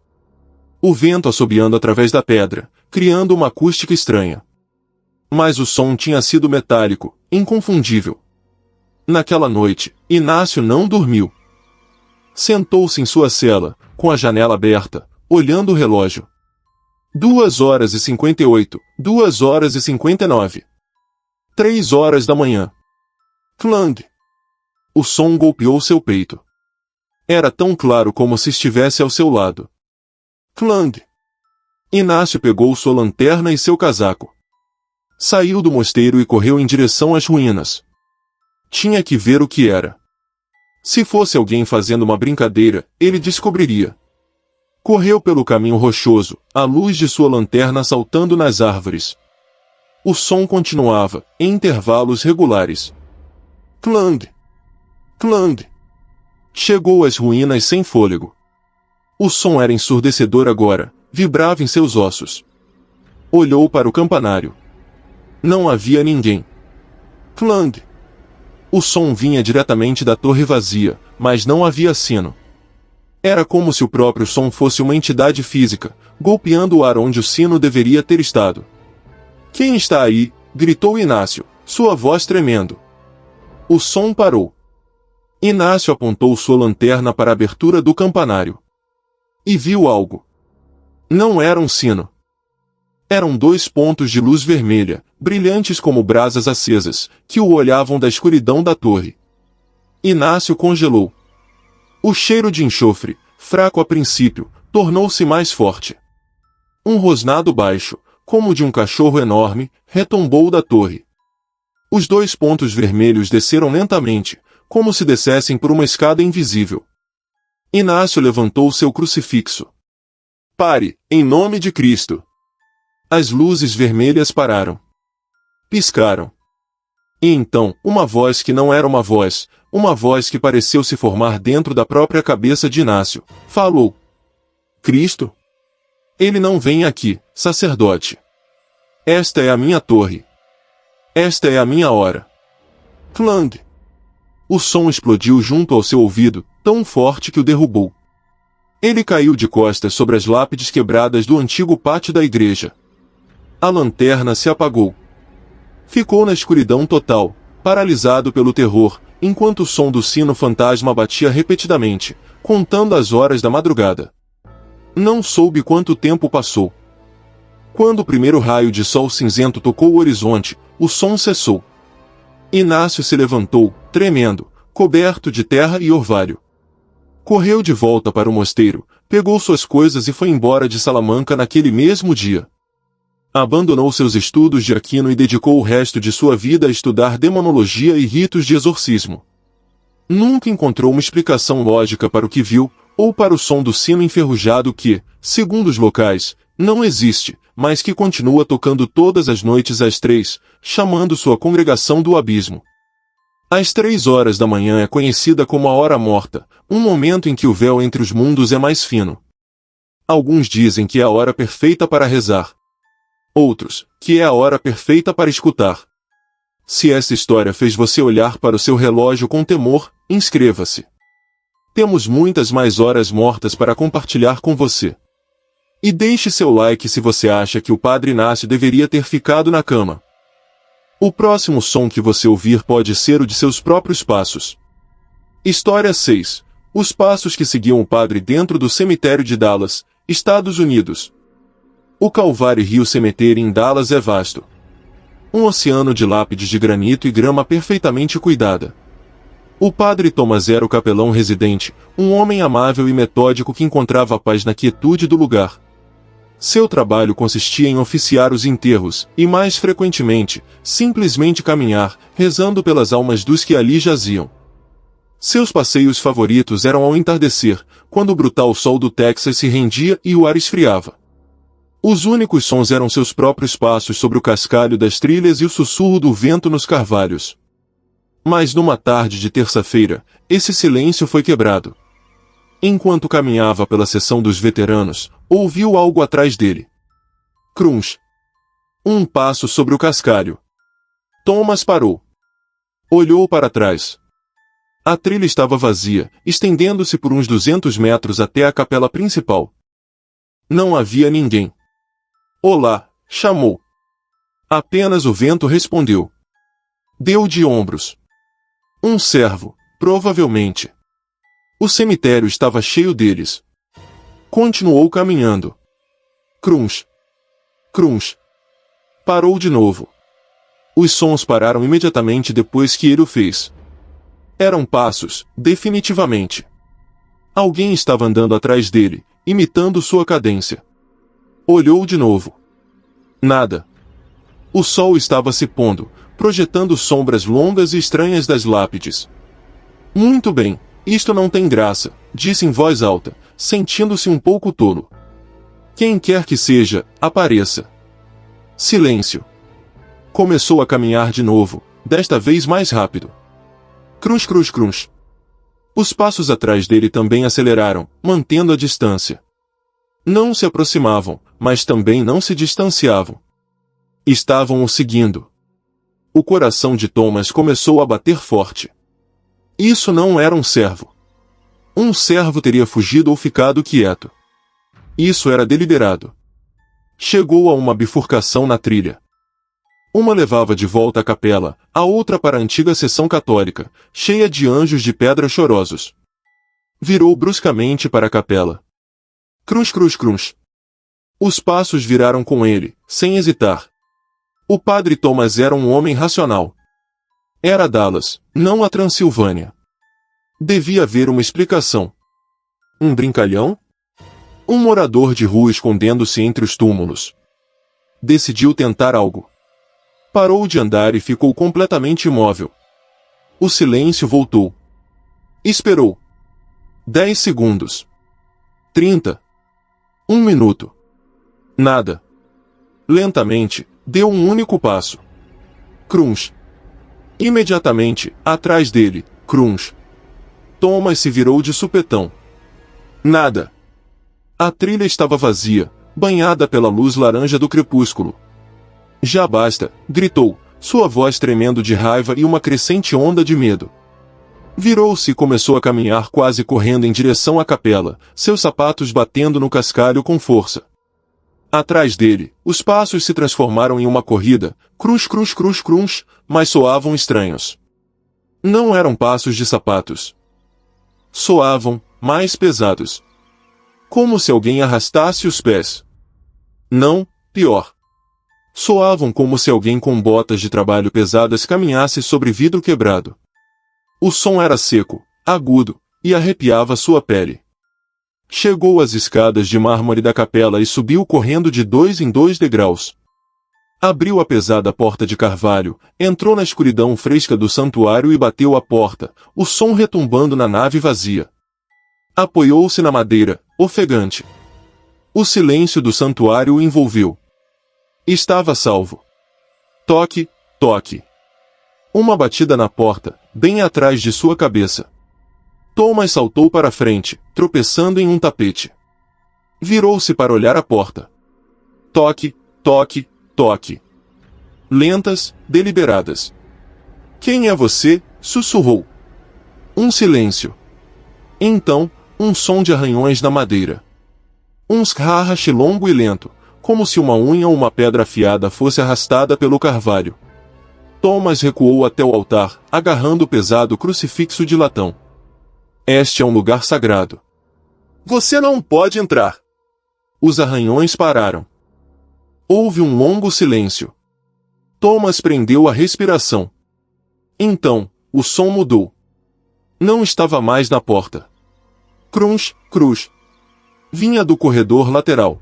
O vento assobiando através da pedra, criando uma acústica estranha. Mas o som tinha sido metálico, inconfundível. Naquela noite, Inácio não dormiu. Sentou-se em sua cela, com a janela aberta, olhando o relógio. 2h58, 2h59. 3 horas da manhã. Clang! O som golpeou seu peito. Era tão claro como se estivesse ao seu lado. Clang! Inácio pegou sua lanterna e seu casaco. Saiu do mosteiro e correu em direção às ruínas. Tinha que ver o que era. Se fosse alguém fazendo uma brincadeira, ele descobriria. Correu pelo caminho rochoso, a luz de sua lanterna saltando nas árvores. O som continuava, em intervalos regulares. Clang! Clang! Chegou às ruínas sem fôlego. O som era ensurdecedor agora, vibrava em seus ossos. Olhou para o campanário. Não havia ninguém. Clang! O som vinha diretamente da torre vazia, mas não havia sino. Era como se o próprio som fosse uma entidade física, golpeando o ar onde o sino deveria ter estado. Quem está aí? Gritou Inácio, sua voz tremendo. O som parou. Inácio apontou sua lanterna para a abertura do campanário. E viu algo. Não era um sino. Eram 2 pontos de luz vermelha, brilhantes como brasas acesas, que o olhavam da escuridão da torre. Inácio congelou. O cheiro de enxofre, fraco a princípio, tornou-se mais forte. Um rosnado baixo, como de um cachorro enorme, retombou da torre. Os 2 pontos vermelhos desceram lentamente, como se descessem por uma escada invisível. Inácio levantou seu crucifixo. Pare, em nome de Cristo! As luzes vermelhas pararam. Piscaram. E então, uma voz que não era uma voz que pareceu se formar dentro da própria cabeça de Inácio, falou. Cristo? Ele não vem aqui, sacerdote. Esta é a minha torre. Esta é a minha hora. Clang! O som explodiu junto ao seu ouvido, tão forte que o derrubou. Ele caiu de costas sobre as lápides quebradas do antigo pátio da igreja. A lanterna se apagou. Ficou na escuridão total, paralisado pelo terror, enquanto o som do sino fantasma batia repetidamente, contando as horas da madrugada. Não soube quanto tempo passou. Quando o primeiro raio de sol cinzento tocou o horizonte, o som cessou. Inácio se levantou, tremendo, coberto de terra e orvalho. Correu de volta para o mosteiro, pegou suas coisas e foi embora de Salamanca naquele mesmo dia. Abandonou seus estudos de Aquino e dedicou o resto de sua vida a estudar demonologia e ritos de exorcismo. Nunca encontrou uma explicação lógica para o que viu, ou para o som do sino enferrujado que, segundo os locais, não existe, mas que continua tocando todas as noites às 3, chamando sua congregação do abismo. Às 3 horas da manhã é conhecida como a hora morta, um momento em que o véu entre os mundos é mais fino. Alguns dizem que é a hora perfeita para rezar. Outros, que é a hora perfeita para escutar. Se essa história fez você olhar para o seu relógio com temor, inscreva-se. Temos muitas mais horas mortas para compartilhar com você. E deixe seu like se você acha que o Padre Inácio deveria ter ficado na cama. O próximo som que você ouvir pode ser o de seus próprios passos. História 6. Os passos que seguiam o padre dentro do cemitério de Dallas, Estados Unidos. O Calvary Hill Cemetery em Dallas é vasto. Um oceano de lápides de granito e grama perfeitamente cuidada. O padre Thomas era o capelão residente, um homem amável e metódico que encontrava paz na quietude do lugar. Seu trabalho consistia em oficiar os enterros, e mais frequentemente, simplesmente caminhar, rezando pelas almas dos que ali jaziam. Seus passeios favoritos eram ao entardecer, quando o brutal sol do Texas se rendia e o ar esfriava. Os únicos sons eram seus próprios passos sobre o cascalho das trilhas e o sussurro do vento nos carvalhos. Mas numa tarde de terça-feira, esse silêncio foi quebrado. Enquanto caminhava pela seção dos veteranos, ouviu algo atrás dele. Crunch. Um passo sobre o cascalho. Thomas parou. Olhou para trás. A trilha estava vazia, estendendo-se por uns 200 metros até a capela principal. Não havia ninguém. Olá, chamou. Apenas o vento respondeu. Deu de ombros. Um servo, provavelmente. O cemitério estava cheio deles. Continuou caminhando. Crunch. Crunch. Parou de novo. Os sons pararam imediatamente depois que ele o fez. Eram passos, definitivamente. Alguém estava andando atrás dele, imitando sua cadência. Olhou de novo. Nada. O sol estava se pondo, projetando sombras longas e estranhas das lápides. Muito bem, isto não tem graça, disse em voz alta, sentindo-se um pouco tolo. Quem quer que seja, apareça. Silêncio. Começou a caminhar de novo, desta vez mais rápido. Crunch, crunch, crunch. Os passos atrás dele também aceleraram, mantendo a distância. Não se aproximavam, mas também não se distanciavam. Estavam o seguindo. O coração de Thomas começou a bater forte. Isso não era um servo. Um servo teria fugido ou ficado quieto. Isso era deliberado. Chegou a uma bifurcação na trilha. Uma levava de volta à capela, a outra para a antiga seção católica, cheia de anjos de pedra chorosos. Virou bruscamente para a capela. Crunch, crunch, crunch. Os passos viraram com ele, sem hesitar. O padre Thomas era um homem racional. Era Dallas, não a Transilvânia. Devia haver uma explicação. Um brincalhão? Um morador de rua escondendo-se entre os túmulos. Decidiu tentar algo. Parou de andar e ficou completamente imóvel. O silêncio voltou. Esperou. 10 segundos. 30. 1 minuto. Nada. Lentamente, deu um único passo. Crunch. Imediatamente, atrás dele, crunch. Thomas se virou de supetão. Nada. A trilha estava vazia, banhada pela luz laranja do crepúsculo. Já basta, gritou, sua voz tremendo de raiva e uma crescente onda de medo. Virou-se e começou a caminhar quase correndo em direção à capela, seus sapatos batendo no cascalho com força. Atrás dele, os passos se transformaram em uma corrida, crunch, crunch, crunch, crunch, mas soavam estranhos. Não eram passos de sapatos. Soavam, mais pesados. Como se alguém arrastasse os pés. Não, pior. Soavam como se alguém com botas de trabalho pesadas caminhasse sobre vidro quebrado. O som era seco, agudo, e arrepiava sua pele. Chegou às escadas de mármore da capela e subiu correndo de 2 em 2 degraus. Abriu a pesada porta de carvalho, entrou na escuridão fresca do santuário e bateu a porta, o som retumbando na nave vazia. Apoiou-se na madeira, ofegante. O silêncio do santuário o envolveu. Estava salvo. Toque, toque. Uma batida na porta, bem atrás de sua cabeça. Thomas saltou para a frente, tropeçando em um tapete. Virou-se para olhar a porta. Toque, toque, toque. Lentas, deliberadas. Quem é você? Sussurrou. Um silêncio. Então, um som de arranhões na madeira. Um scrarrash longo e lento, como se uma unha ou uma pedra afiada fosse arrastada pelo carvalho. Thomas recuou até o altar, agarrando o pesado crucifixo de latão. Este é um lugar sagrado. Você não pode entrar. Os arranhões pararam. Houve um longo silêncio. Thomas prendeu a respiração. Então, o som mudou. Não estava mais na porta. Crunch, cruz. Vinha do corredor lateral.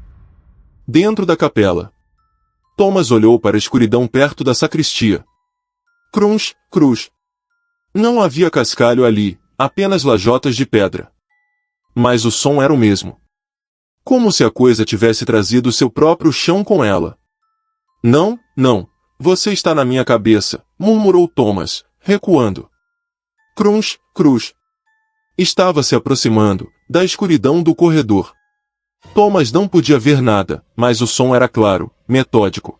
Dentro da capela. Thomas olhou para a escuridão perto da sacristia. Crunch, cruz. Não havia cascalho ali, apenas lajotas de pedra. Mas o som era o mesmo. Como se a coisa tivesse trazido seu próprio chão com ela. Não, não, você está na minha cabeça, murmurou Thomas, recuando. Crunch, cruz. Estava se aproximando, da escuridão do corredor. Thomas não podia ver nada, mas o som era claro, metódico.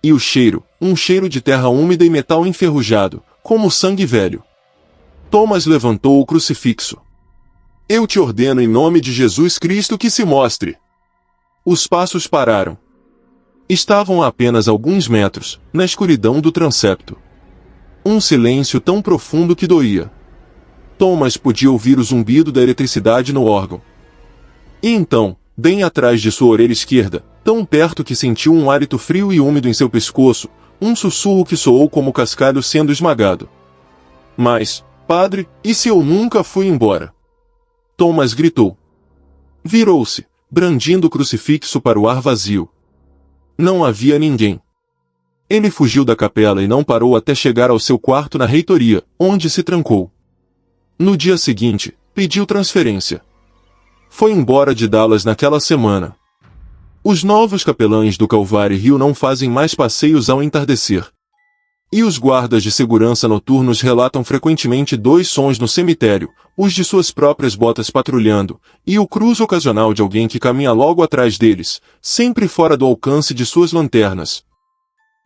E o cheiro, um cheiro de terra úmida e metal enferrujado, como sangue velho. Thomas levantou o crucifixo. Eu te ordeno em nome de Jesus Cristo que se mostre. Os passos pararam. Estavam a apenas alguns metros, na escuridão do transepto. Um silêncio tão profundo que doía. Thomas podia ouvir o zumbido da eletricidade no órgão. E então, bem atrás de sua orelha esquerda, tão perto que sentiu um hálito frio e úmido em seu pescoço, um sussurro que soou como cascalho sendo esmagado. Mas, padre, e se eu nunca fui embora? Thomas gritou. Virou-se, brandindo o crucifixo para o ar vazio. Não havia ninguém. Ele fugiu da capela e não parou até chegar ao seu quarto na reitoria, onde se trancou. No dia seguinte, pediu transferência. Foi embora de Dallas naquela semana. Os novos capelães do Calvary Hill não fazem mais passeios ao entardecer. E os guardas de segurança noturnos relatam frequentemente 2 sons no cemitério, os de suas próprias botas patrulhando, e o cruzo ocasional de alguém que caminha logo atrás deles, sempre fora do alcance de suas lanternas.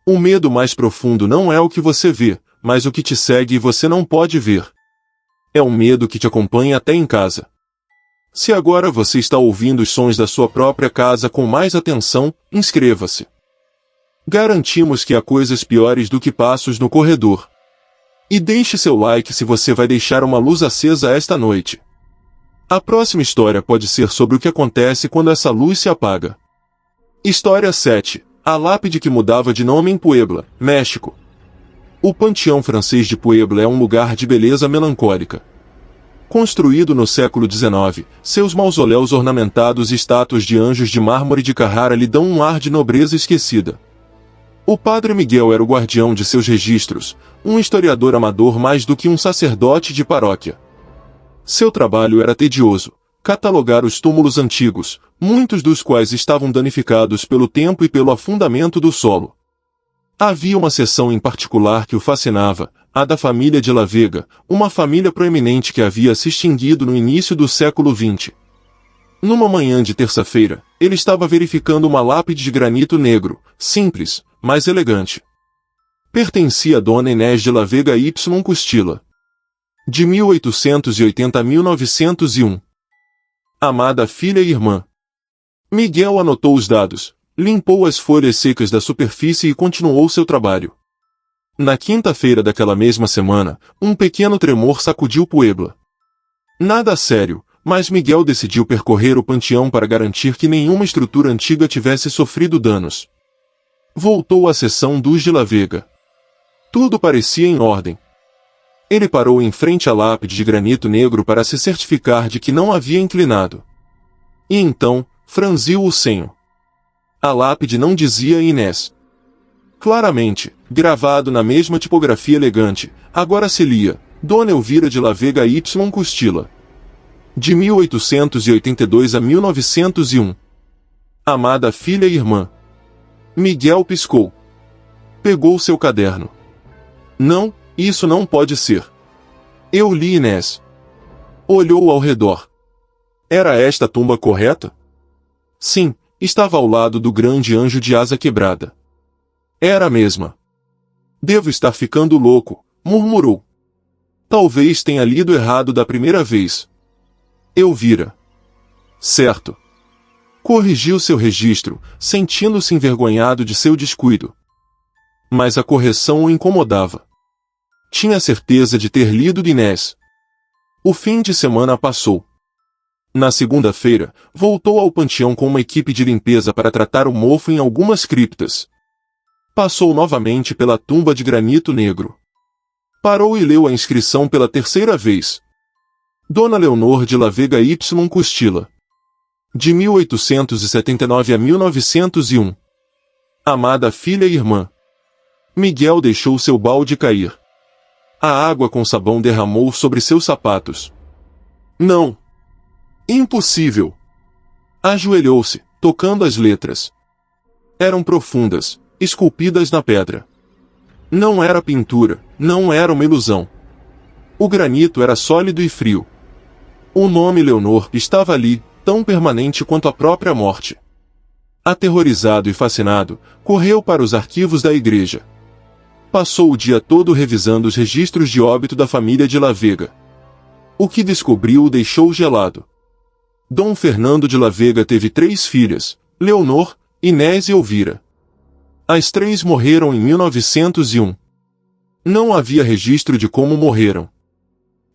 O medo mais profundo não é o que você vê, mas o que te segue e você não pode ver. É um medo que te acompanha até em casa. Se agora você está ouvindo os sons da sua própria casa com mais atenção, inscreva-se. Garantimos que há coisas piores do que passos no corredor. E deixe seu like se você vai deixar uma luz acesa esta noite. A próxima história pode ser sobre o que acontece quando essa luz se apaga. História 7. A lápide que mudava de nome em Puebla, México. O panteão francês de Puebla é um lugar de beleza melancólica. Construído no século XIX, seus mausoléus ornamentados e estátuas de anjos de mármore de Carrara lhe dão um ar de nobreza esquecida. O padre Miguel era o guardião de seus registros, um historiador amador mais do que um sacerdote de paróquia. Seu trabalho era tedioso, catalogar os túmulos antigos, muitos dos quais estavam danificados pelo tempo e pelo afundamento do solo. Havia uma seção em particular que o fascinava, a da família de La Vega, uma família proeminente que havia se extinguido no início do século XX. Numa manhã de terça-feira, ele estava verificando uma lápide de granito negro, simples, mas elegante. Pertencia a Dona Inés de La Vega Y Costilla. De 1880 a 1901. Amada filha e irmã. Miguel anotou os dados, limpou as folhas secas da superfície e continuou seu trabalho. Na quinta-feira daquela mesma semana, um pequeno tremor sacudiu Puebla. Nada sério, mas Miguel decidiu percorrer o panteão para garantir que nenhuma estrutura antiga tivesse sofrido danos. Voltou à seção dos de La Vega. Tudo parecia em ordem. Ele parou em frente à lápide de granito negro para se certificar de que não havia inclinado. E então, franziu o senho. A lápide não dizia Inés. Claramente, gravado na mesma tipografia elegante, agora se lia, Dona Elvira de La Vega Y Costilla. De 1882 a 1901. Amada filha e irmã. Miguel piscou. Pegou seu caderno. Não, isso não pode ser. Eu li Inés. Olhou ao redor. Era esta a tumba correta? Sim, estava ao lado do grande anjo de asa quebrada. Era a mesma. Devo estar ficando louco, murmurou. Talvez tenha lido errado da primeira vez. Elvira. Certo. Corrigiu seu registro, sentindo-se envergonhado de seu descuido. Mas a correção o incomodava. Tinha certeza de ter lido de Inés. O fim de semana passou. Na segunda-feira, voltou ao panteão com uma equipe de limpeza para tratar o mofo em algumas criptas. Passou novamente pela tumba de granito negro. Parou e leu a inscrição pela terceira vez. Dona Leonor de La Vega Y Costilla. De 1879 a 1901. Amada filha e irmã. Miguel deixou seu balde cair. A água com sabão derramou sobre seus sapatos. Não. Impossível. Ajoelhou-se, tocando as letras. Eram profundas, esculpidas na pedra. Não era pintura, não era uma ilusão. O granito era sólido e frio. O nome Leonor estava ali, tão permanente quanto a própria morte. Aterrorizado e fascinado, correu para os arquivos da igreja. Passou o dia todo revisando os registros de óbito da família de La Vega. O que descobriu o deixou gelado. Dom Fernando de La Vega teve 3 filhas, Leonor, Inés e Elvira. As 3 morreram em 1901. Não havia registro de como morreram.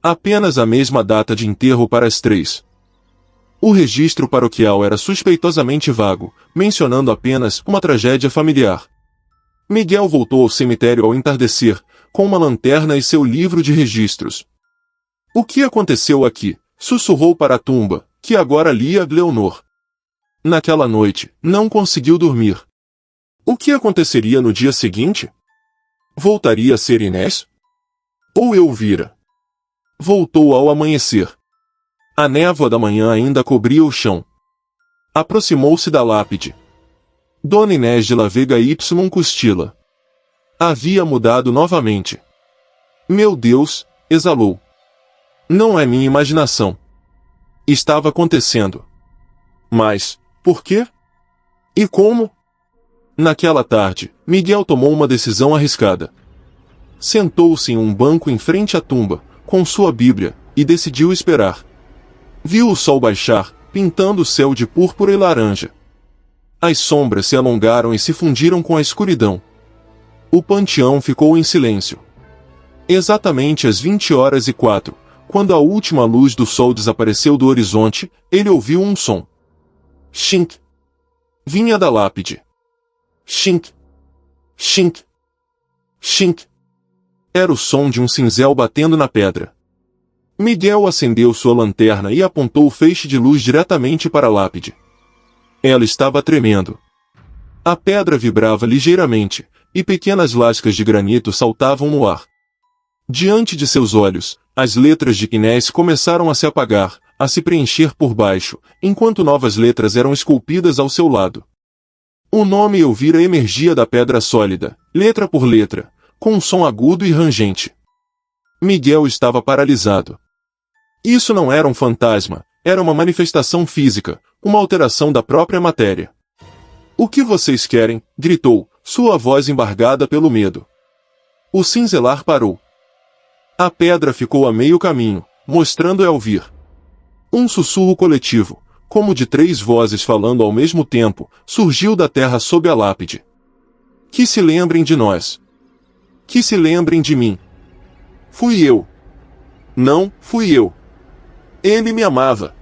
Apenas a mesma data de enterro para as 3. O registro paroquial era suspeitosamente vago, mencionando apenas uma tragédia familiar. Miguel voltou ao cemitério ao entardecer, com uma lanterna e seu livro de registros. O que aconteceu aqui? Sussurrou para a tumba, que agora lia Leonor. Naquela noite, não conseguiu dormir. O que aconteceria no dia seguinte? Voltaria a ser Inés? Ou Elvira? Voltou ao amanhecer. A névoa da manhã ainda cobria o chão. Aproximou-se da lápide. Dona Inés de La Vega Y Costilla. Havia mudado novamente. Meu Deus, exalou. Não é minha imaginação. Estava acontecendo. Mas, por quê? E como? Naquela tarde, Miguel tomou uma decisão arriscada. Sentou-se em um banco em frente à tumba, com sua Bíblia, e decidiu esperar. Viu o sol baixar, pintando o céu de púrpura e laranja. As sombras se alongaram e se fundiram com a escuridão. O panteão ficou em silêncio. Exatamente às 20h04, quando a última luz do sol desapareceu do horizonte, ele ouviu um som. Chink. Vinha da lápide. Chink. Chink. Chink. Era o som de um cinzel batendo na pedra. Miguel acendeu sua lanterna e apontou o feixe de luz diretamente para a lápide. Ela estava tremendo. A pedra vibrava ligeiramente, e pequenas lascas de granito saltavam no ar. Diante de seus olhos, as letras de Inés começaram a se apagar, a se preencher por baixo, enquanto novas letras eram esculpidas ao seu lado. O nome Elvira emergia da pedra sólida, letra por letra, com um som agudo e rangente. Miguel estava paralisado. Isso não era um fantasma, era uma manifestação física, uma alteração da própria matéria. O que vocês querem? Gritou, sua voz embargada pelo medo. O cinzelar parou. A pedra ficou a meio caminho, mostrando Elvir. Um sussurro coletivo, como de 3 vozes falando ao mesmo tempo, surgiu da terra sob a lápide. Que se lembrem de nós. Que se lembrem de mim. Fui eu. Não, fui eu. Ele me amava.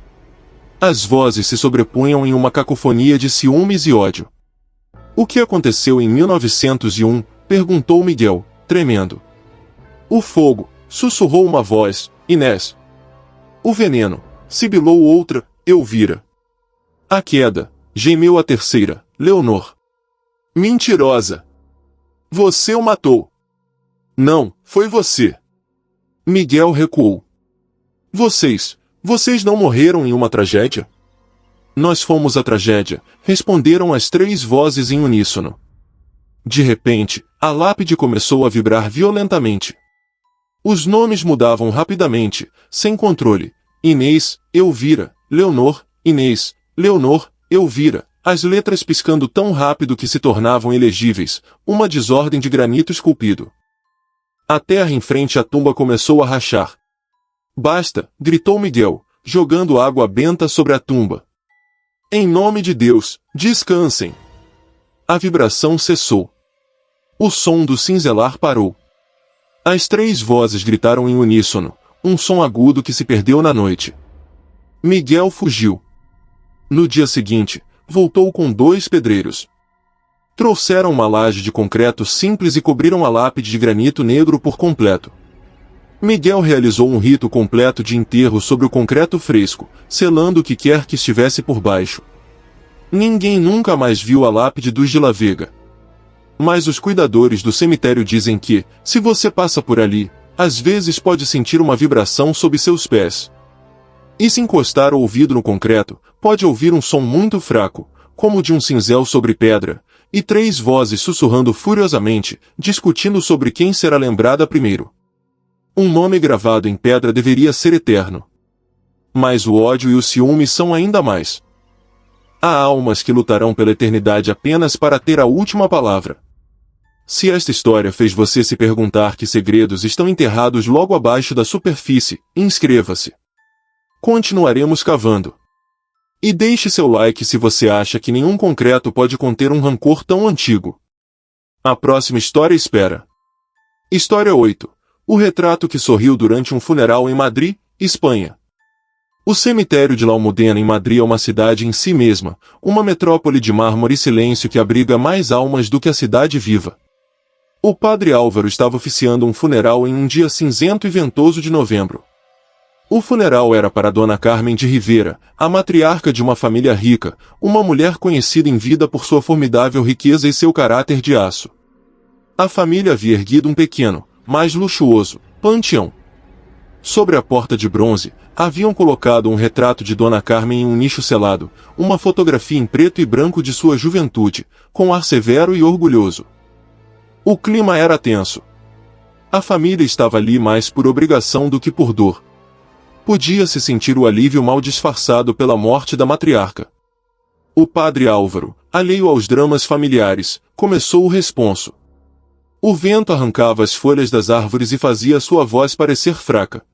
As vozes se sobrepunham em uma cacofonia de ciúmes e ódio. O que aconteceu em 1901? Perguntou Miguel, tremendo. O fogo, sussurrou uma voz, Inés. O veneno, sibilou outra, Elvira. A queda, gemeu a terceira, Leonor. Mentirosa! Você o matou. Não, foi você. Miguel recuou. Vocês não morreram em uma tragédia? Nós fomos a tragédia, responderam as três vozes em uníssono. De repente, a lápide começou a vibrar violentamente. Os nomes mudavam rapidamente, sem controle. Inês, Elvira, Leonor, Inês, Leonor, Elvira, as letras piscando tão rápido que se tornavam ilegíveis, uma desordem de granito esculpido. A terra em frente à tumba começou a rachar. Basta, gritou Miguel, jogando água benta sobre a tumba. Em nome de Deus, descansem. A vibração cessou. O som do cinzelar parou. As três vozes gritaram em uníssono, um som agudo que se perdeu na noite. Miguel fugiu. No dia seguinte, voltou com 2 pedreiros. Trouxeram uma laje de concreto simples e cobriram a lápide de granito negro por completo. Miguel realizou um rito completo de enterro sobre o concreto fresco, selando o que quer que estivesse por baixo. Ninguém nunca mais viu a lápide dos de La Vega. Mas os cuidadores do cemitério dizem que, se você passa por ali, às vezes pode sentir uma vibração sob seus pés. E se encostar o ouvido no concreto, pode ouvir um som muito fraco, como de um cinzel sobre pedra, e 3 vozes sussurrando furiosamente, discutindo sobre quem será lembrada primeiro. Um nome gravado em pedra deveria ser eterno. Mas o ódio e o ciúme são ainda mais. Há almas que lutarão pela eternidade apenas para ter a última palavra. Se esta história fez você se perguntar que segredos estão enterrados logo abaixo da superfície, inscreva-se. Continuaremos cavando. E deixe seu like se você acha que nenhum concreto pode conter um rancor tão antigo. A próxima história espera. História 8. O retrato que sorriu durante um funeral em Madrid, Espanha. O cemitério de La Almudena em Madrid é uma cidade em si mesma, uma metrópole de mármore e silêncio que abriga mais almas do que a cidade viva. O padre Álvaro estava oficiando um funeral em um dia cinzento e ventoso de novembro. O funeral era para Dona Carmen de Rivera, a matriarca de uma família rica, uma mulher conhecida em vida por sua formidável riqueza e seu caráter de aço. A família havia erguido um pequeno, mais luxuoso, panteão. Sobre a porta de bronze, haviam colocado um retrato de Dona Carmen em um nicho selado, uma fotografia em preto e branco de sua juventude, com ar severo e orgulhoso. O clima era tenso. A família estava ali mais por obrigação do que por dor. Podia-se sentir o alívio mal disfarçado pela morte da matriarca. O padre Álvaro, alheio aos dramas familiares, começou o responso. O vento arrancava as folhas das árvores e fazia sua voz parecer fraca.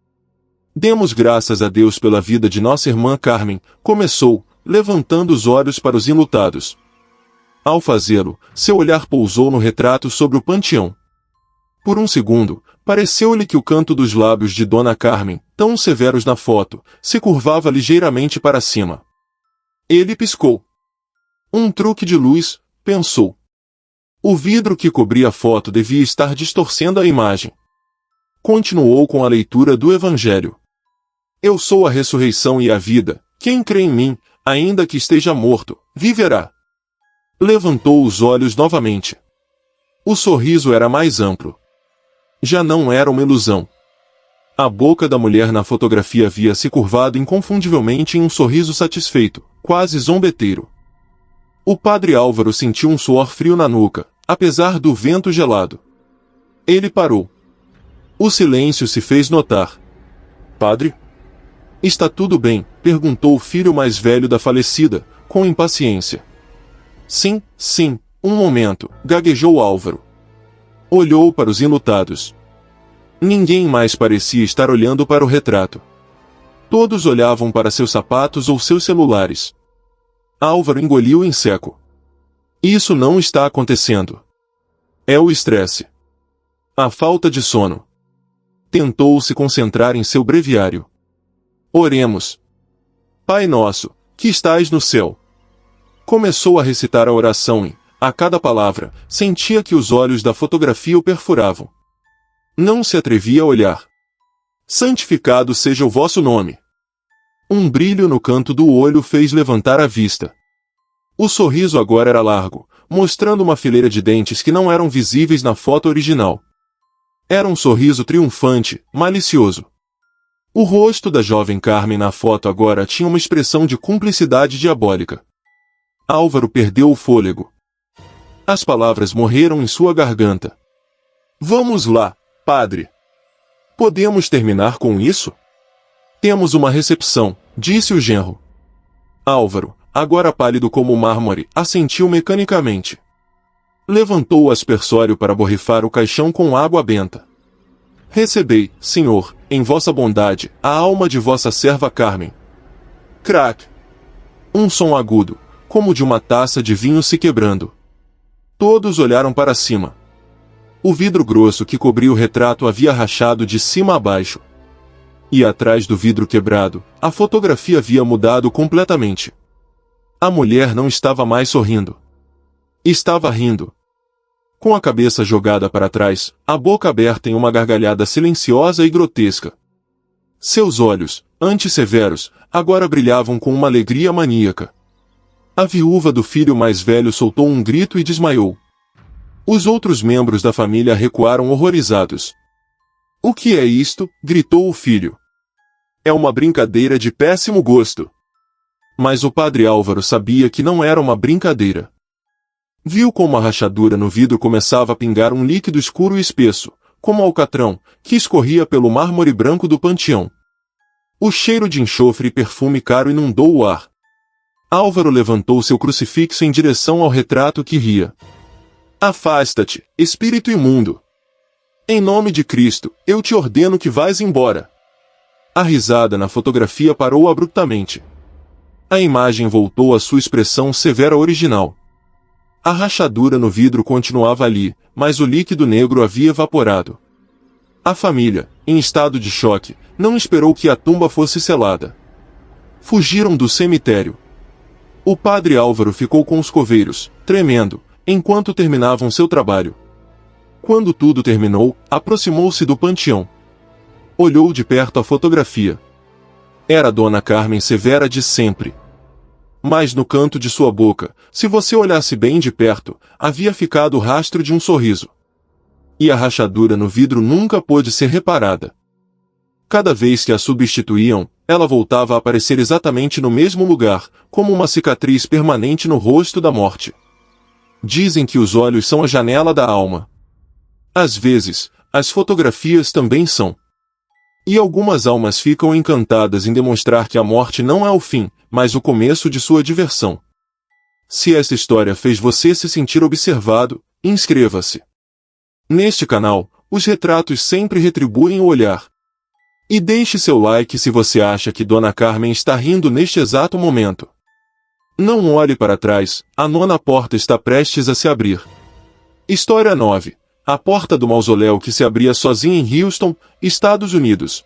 Demos graças a Deus pela vida de nossa irmã Carmen, começou, levantando os olhos para os enlutados. Ao fazê-lo, seu olhar pousou no retrato sobre o panteão. Por um segundo, pareceu-lhe que o canto dos lábios de Dona Carmen, tão severos na foto, se curvava ligeiramente para cima. Ele piscou. Um truque de luz, pensou. O vidro que cobria a foto devia estar distorcendo a imagem. Continuou com a leitura do Evangelho. Eu sou a ressurreição e a vida, quem crê em mim, ainda que esteja morto, viverá. Levantou os olhos novamente. O sorriso era mais amplo. Já não era uma ilusão. A boca da mulher na fotografia havia se curvado inconfundivelmente em um sorriso satisfeito, quase zombeteiro. O padre Álvaro sentiu um suor frio na nuca, apesar do vento gelado. Ele parou. O silêncio se fez notar. Padre? Está tudo bem? Perguntou o filho mais velho da falecida, com impaciência. Sim, sim, um momento, gaguejou Álvaro. Olhou para os enlutados. Ninguém mais parecia estar olhando para o retrato. Todos olhavam para seus sapatos ou seus celulares. Álvaro engoliu em seco. Isso não está acontecendo. É o estresse. A falta de sono. Tentou se concentrar em seu breviário. Oremos. Pai nosso, que estais no céu. Começou a recitar a oração e, a cada palavra, sentia que os olhos da fotografia o perfuravam. Não se atrevia a olhar. Santificado seja o vosso nome. Um brilho no canto do olho fez levantar a vista. O sorriso agora era largo, mostrando uma fileira de dentes que não eram visíveis na foto original. Era um sorriso triunfante, malicioso. O rosto da jovem Carmen na foto agora tinha uma expressão de cumplicidade diabólica. Álvaro perdeu o fôlego. As palavras morreram em sua garganta. Vamos lá, padre. Podemos terminar com isso? Temos uma recepção, disse o genro. Álvaro, agora pálido como mármore, assentiu mecanicamente. Levantou o aspersório para borrifar o caixão com água benta. Recebei, senhor, em vossa bondade, a alma de vossa serva Carmen. Crac! Um som agudo, como de uma taça de vinho se quebrando. Todos olharam para cima. O vidro grosso que cobria o retrato havia rachado de cima a baixo. E atrás do vidro quebrado, a fotografia havia mudado completamente. A mulher não estava mais sorrindo. Estava rindo. Com a cabeça jogada para trás, a boca aberta em uma gargalhada silenciosa e grotesca. Seus olhos, antes severos, agora brilhavam com uma alegria maníaca. A viúva do filho mais velho soltou um grito e desmaiou. Os outros membros da família recuaram horrorizados. O que é isto? Gritou o filho. É uma brincadeira de péssimo gosto. Mas o padre Álvaro sabia que não era uma brincadeira. Viu como a rachadura no vidro começava a pingar um líquido escuro e espesso, como alcatrão, que escorria pelo mármore branco do panteão. O cheiro de enxofre e perfume caro inundou o ar. Álvaro levantou seu crucifixo em direção ao retrato que ria. Afasta-te, espírito imundo! Em nome de Cristo, eu te ordeno que vás embora. A risada na fotografia parou abruptamente. A imagem voltou à sua expressão severa original. A rachadura no vidro continuava ali, mas o líquido negro havia evaporado. A família, em estado de choque, não esperou que a tumba fosse selada. Fugiram do cemitério. O padre Álvaro ficou com os coveiros, tremendo, enquanto terminavam seu trabalho. Quando tudo terminou, aproximou-se do panteão. Olhou de perto a fotografia. Era a Dona Carmen Severa de sempre. Mas no canto de sua boca, se você olhasse bem de perto, havia ficado o rastro de um sorriso. E a rachadura no vidro nunca pôde ser reparada. Cada vez que a substituíam, ela voltava a aparecer exatamente no mesmo lugar, como uma cicatriz permanente no rosto da morte. Dizem que os olhos são a janela da alma. Às vezes, as fotografias também são. E algumas almas ficam encantadas em demonstrar que a morte não é o fim, mas o começo de sua diversão. Se essa história fez você se sentir observado, inscreva-se. Neste canal, os retratos sempre retribuem o olhar. E deixe seu like se você acha que Dona Carmen está rindo neste exato momento. Não olhe para trás, a nona porta está prestes a se abrir. História 9. A porta do mausoléu que se abria sozinha em Houston, Estados Unidos.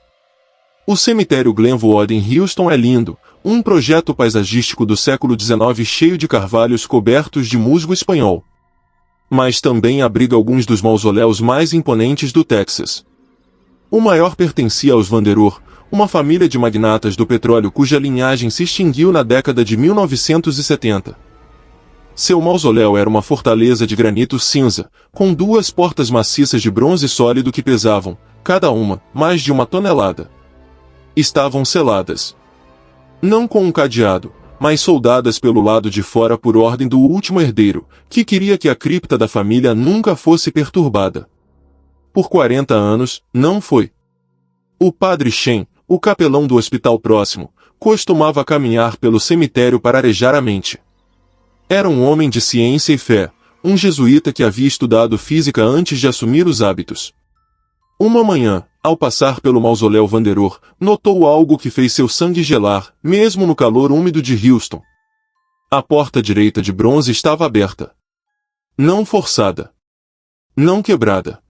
O cemitério Glenwood em Houston é lindo, um projeto paisagístico do século XIX cheio de carvalhos cobertos de musgo espanhol. Mas também abriga alguns dos mausoléus mais imponentes do Texas. O maior pertencia aos Vanderur, uma família de magnatas do petróleo cuja linhagem se extinguiu na década de 1970. Seu mausoléu era uma fortaleza de granito cinza, com duas portas maciças de bronze sólido que pesavam, cada uma, mais de 1 tonelada. Estavam seladas. Não com um cadeado, mas soldadas pelo lado de fora por ordem do último herdeiro, que queria que a cripta da família nunca fosse perturbada. Por 40 anos, não foi. O padre Shen, o capelão do hospital próximo, costumava caminhar pelo cemitério para arejar a mente. Era um homem de ciência e fé, um jesuíta que havia estudado física antes de assumir os hábitos. Uma manhã, ao passar pelo mausoléu Vanderur, notou algo que fez seu sangue gelar, mesmo no calor úmido de Houston. A porta direita de bronze estava aberta. Não forçada. Não quebrada.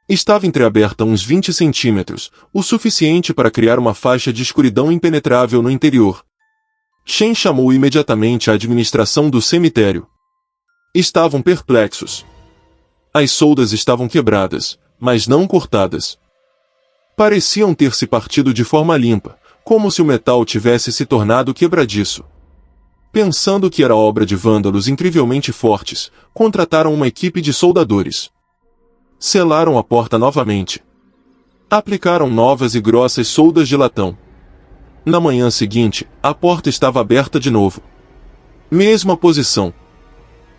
Estava entreaberta uns 20 centímetros, o suficiente para criar uma faixa de escuridão impenetrável no interior. Shen chamou imediatamente a administração do cemitério. Estavam perplexos. As soldas estavam quebradas, mas não cortadas. Pareciam ter se partido de forma limpa, como se o metal tivesse se tornado quebradiço. Pensando que era obra de vândalos incrivelmente fortes, contrataram uma equipe de soldadores. Selaram a porta novamente. Aplicaram novas e grossas soldas de latão. Na manhã seguinte, a porta estava aberta de novo. Mesma posição.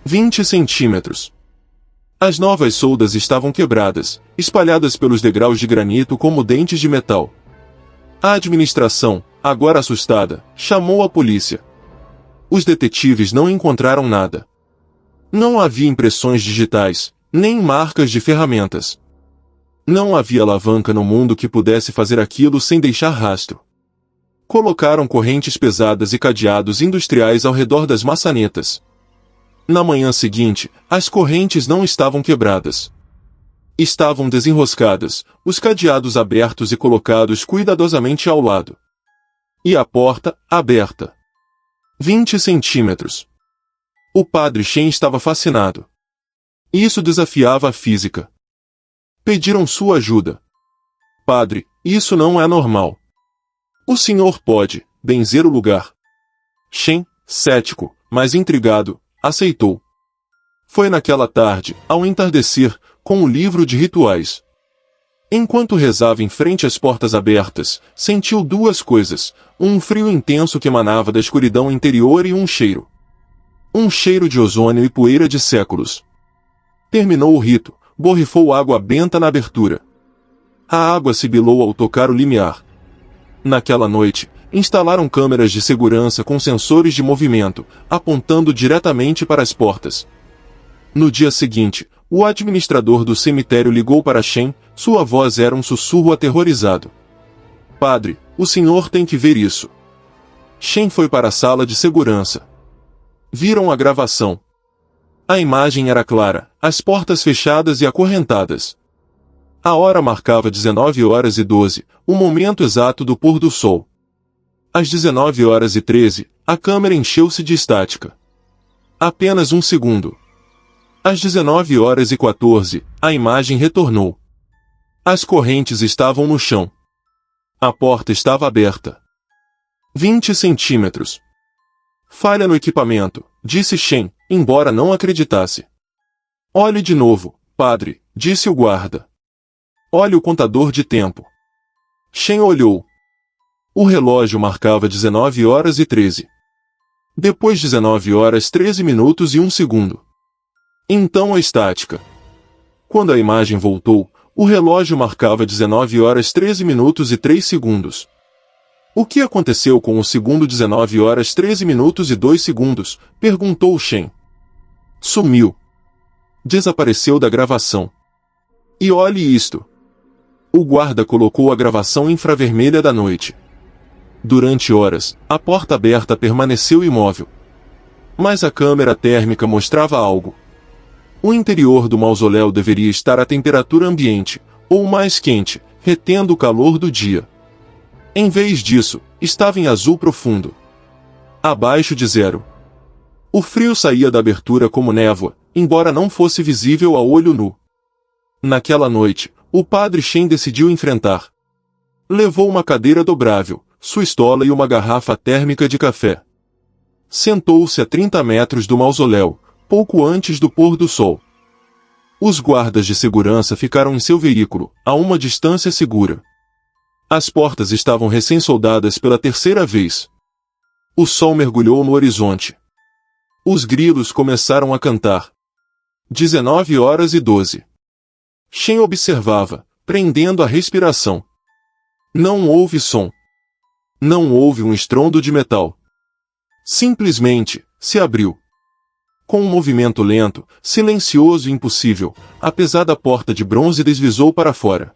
20 centímetros. As novas soldas estavam quebradas, espalhadas pelos degraus de granito como dentes de metal. A administração, agora assustada, chamou a polícia. Os detetives não encontraram nada. Não havia impressões digitais, nem marcas de ferramentas. Não havia alavanca no mundo que pudesse fazer aquilo sem deixar rastro. Colocaram correntes pesadas e cadeados industriais ao redor das maçanetas. Na manhã seguinte, as correntes não estavam quebradas. Estavam desenroscadas, os cadeados abertos e colocados cuidadosamente ao lado. E a porta, aberta. 20 centímetros. O padre Shen estava fascinado. Isso desafiava a física. Pediram sua ajuda. Padre, isso não é normal. O senhor pode benzer o lugar. Shen, cético, mas intrigado, aceitou. Foi naquela tarde, ao entardecer, com o livro de rituais. Enquanto rezava em frente às portas abertas, sentiu duas coisas, um frio intenso que emanava da escuridão interior e um cheiro. Um cheiro de ozônio e poeira de séculos. Terminou o rito, borrifou água benta na abertura. A água sibilou ao tocar o limiar. Naquela noite, instalaram câmeras de segurança com sensores de movimento, apontando diretamente para as portas. No dia seguinte, o administrador do cemitério ligou para Shen, sua voz era um sussurro aterrorizado. Padre, o senhor tem que ver isso. Shen foi para a sala de segurança. Viram a gravação. A imagem era clara, as portas fechadas e acorrentadas. A hora marcava 19h12, o momento exato do pôr do sol. Às 19h13, a câmera encheu-se de estática. Apenas um segundo. Às 19h14, a imagem retornou. As correntes estavam no chão. A porta estava aberta. 20 centímetros. Falha no equipamento, disse Shen, embora não acreditasse. Olhe de novo, padre, disse o guarda. Olhe o contador de tempo. Shen olhou. O relógio marcava 19h13. Depois 19h13 minutos e 1 segundo. Então a estática. Quando a imagem voltou, o relógio marcava 19h13 minutos e 3 segundos. O que aconteceu com o segundo 19h13 minutos e 2 segundos? Perguntou Shen. Sumiu. Desapareceu da gravação. E olhe isto. O guarda colocou a gravação infravermelha da noite. Durante horas, a porta aberta permaneceu imóvel. Mas a câmera térmica mostrava algo. O interior do mausoléu deveria estar à temperatura ambiente, ou mais quente, retendo o calor do dia. Em vez disso, estava em azul profundo. Abaixo de zero. O frio saía da abertura como névoa, embora não fosse visível a olho nu. Naquela noite, o padre Shen decidiu enfrentar. Levou uma cadeira dobrável, sua estola e uma garrafa térmica de café. Sentou-se a 30 metros do mausoléu, pouco antes do pôr do sol. Os guardas de segurança ficaram em seu veículo, a uma distância segura. As portas estavam recém-soldadas pela terceira vez. O sol mergulhou no horizonte. Os grilos começaram a cantar. 19h12. Shen observava, prendendo a respiração. Não houve som. Não houve um estrondo de metal. Simplesmente, se abriu. Com um movimento lento, silencioso e impossível, a pesada porta de bronze deslizou para fora.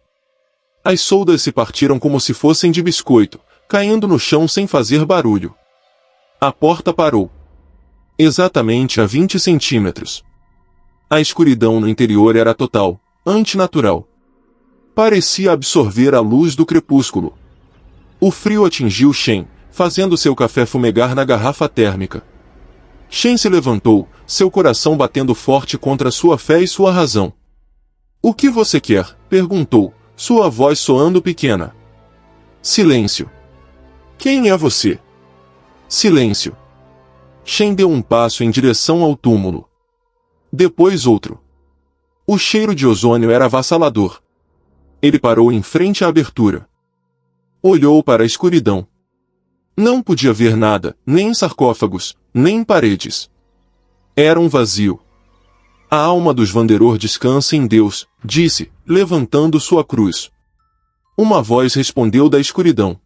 As soldas se partiram como se fossem de biscoito, caindo no chão sem fazer barulho. A porta parou. Exatamente a 20 centímetros. A escuridão no interior era total, antinatural. Parecia absorver a luz do crepúsculo. O frio atingiu Shen, fazendo seu café fumegar na garrafa térmica. Shen se levantou, seu coração batendo forte contra sua fé e sua razão. "O que você quer?" perguntou, sua voz soando pequena. Silêncio. "Quem é você?" Silêncio. Shen deu um passo em direção ao túmulo. Depois outro. O cheiro de ozônio era avassalador. Ele parou em frente à abertura. Olhou para a escuridão. Não podia ver nada, nem sarcófagos, nem paredes. Era um vazio. "A alma dos Vanderor descansa em Deus", disse, levantando sua cruz. Uma voz respondeu da escuridão.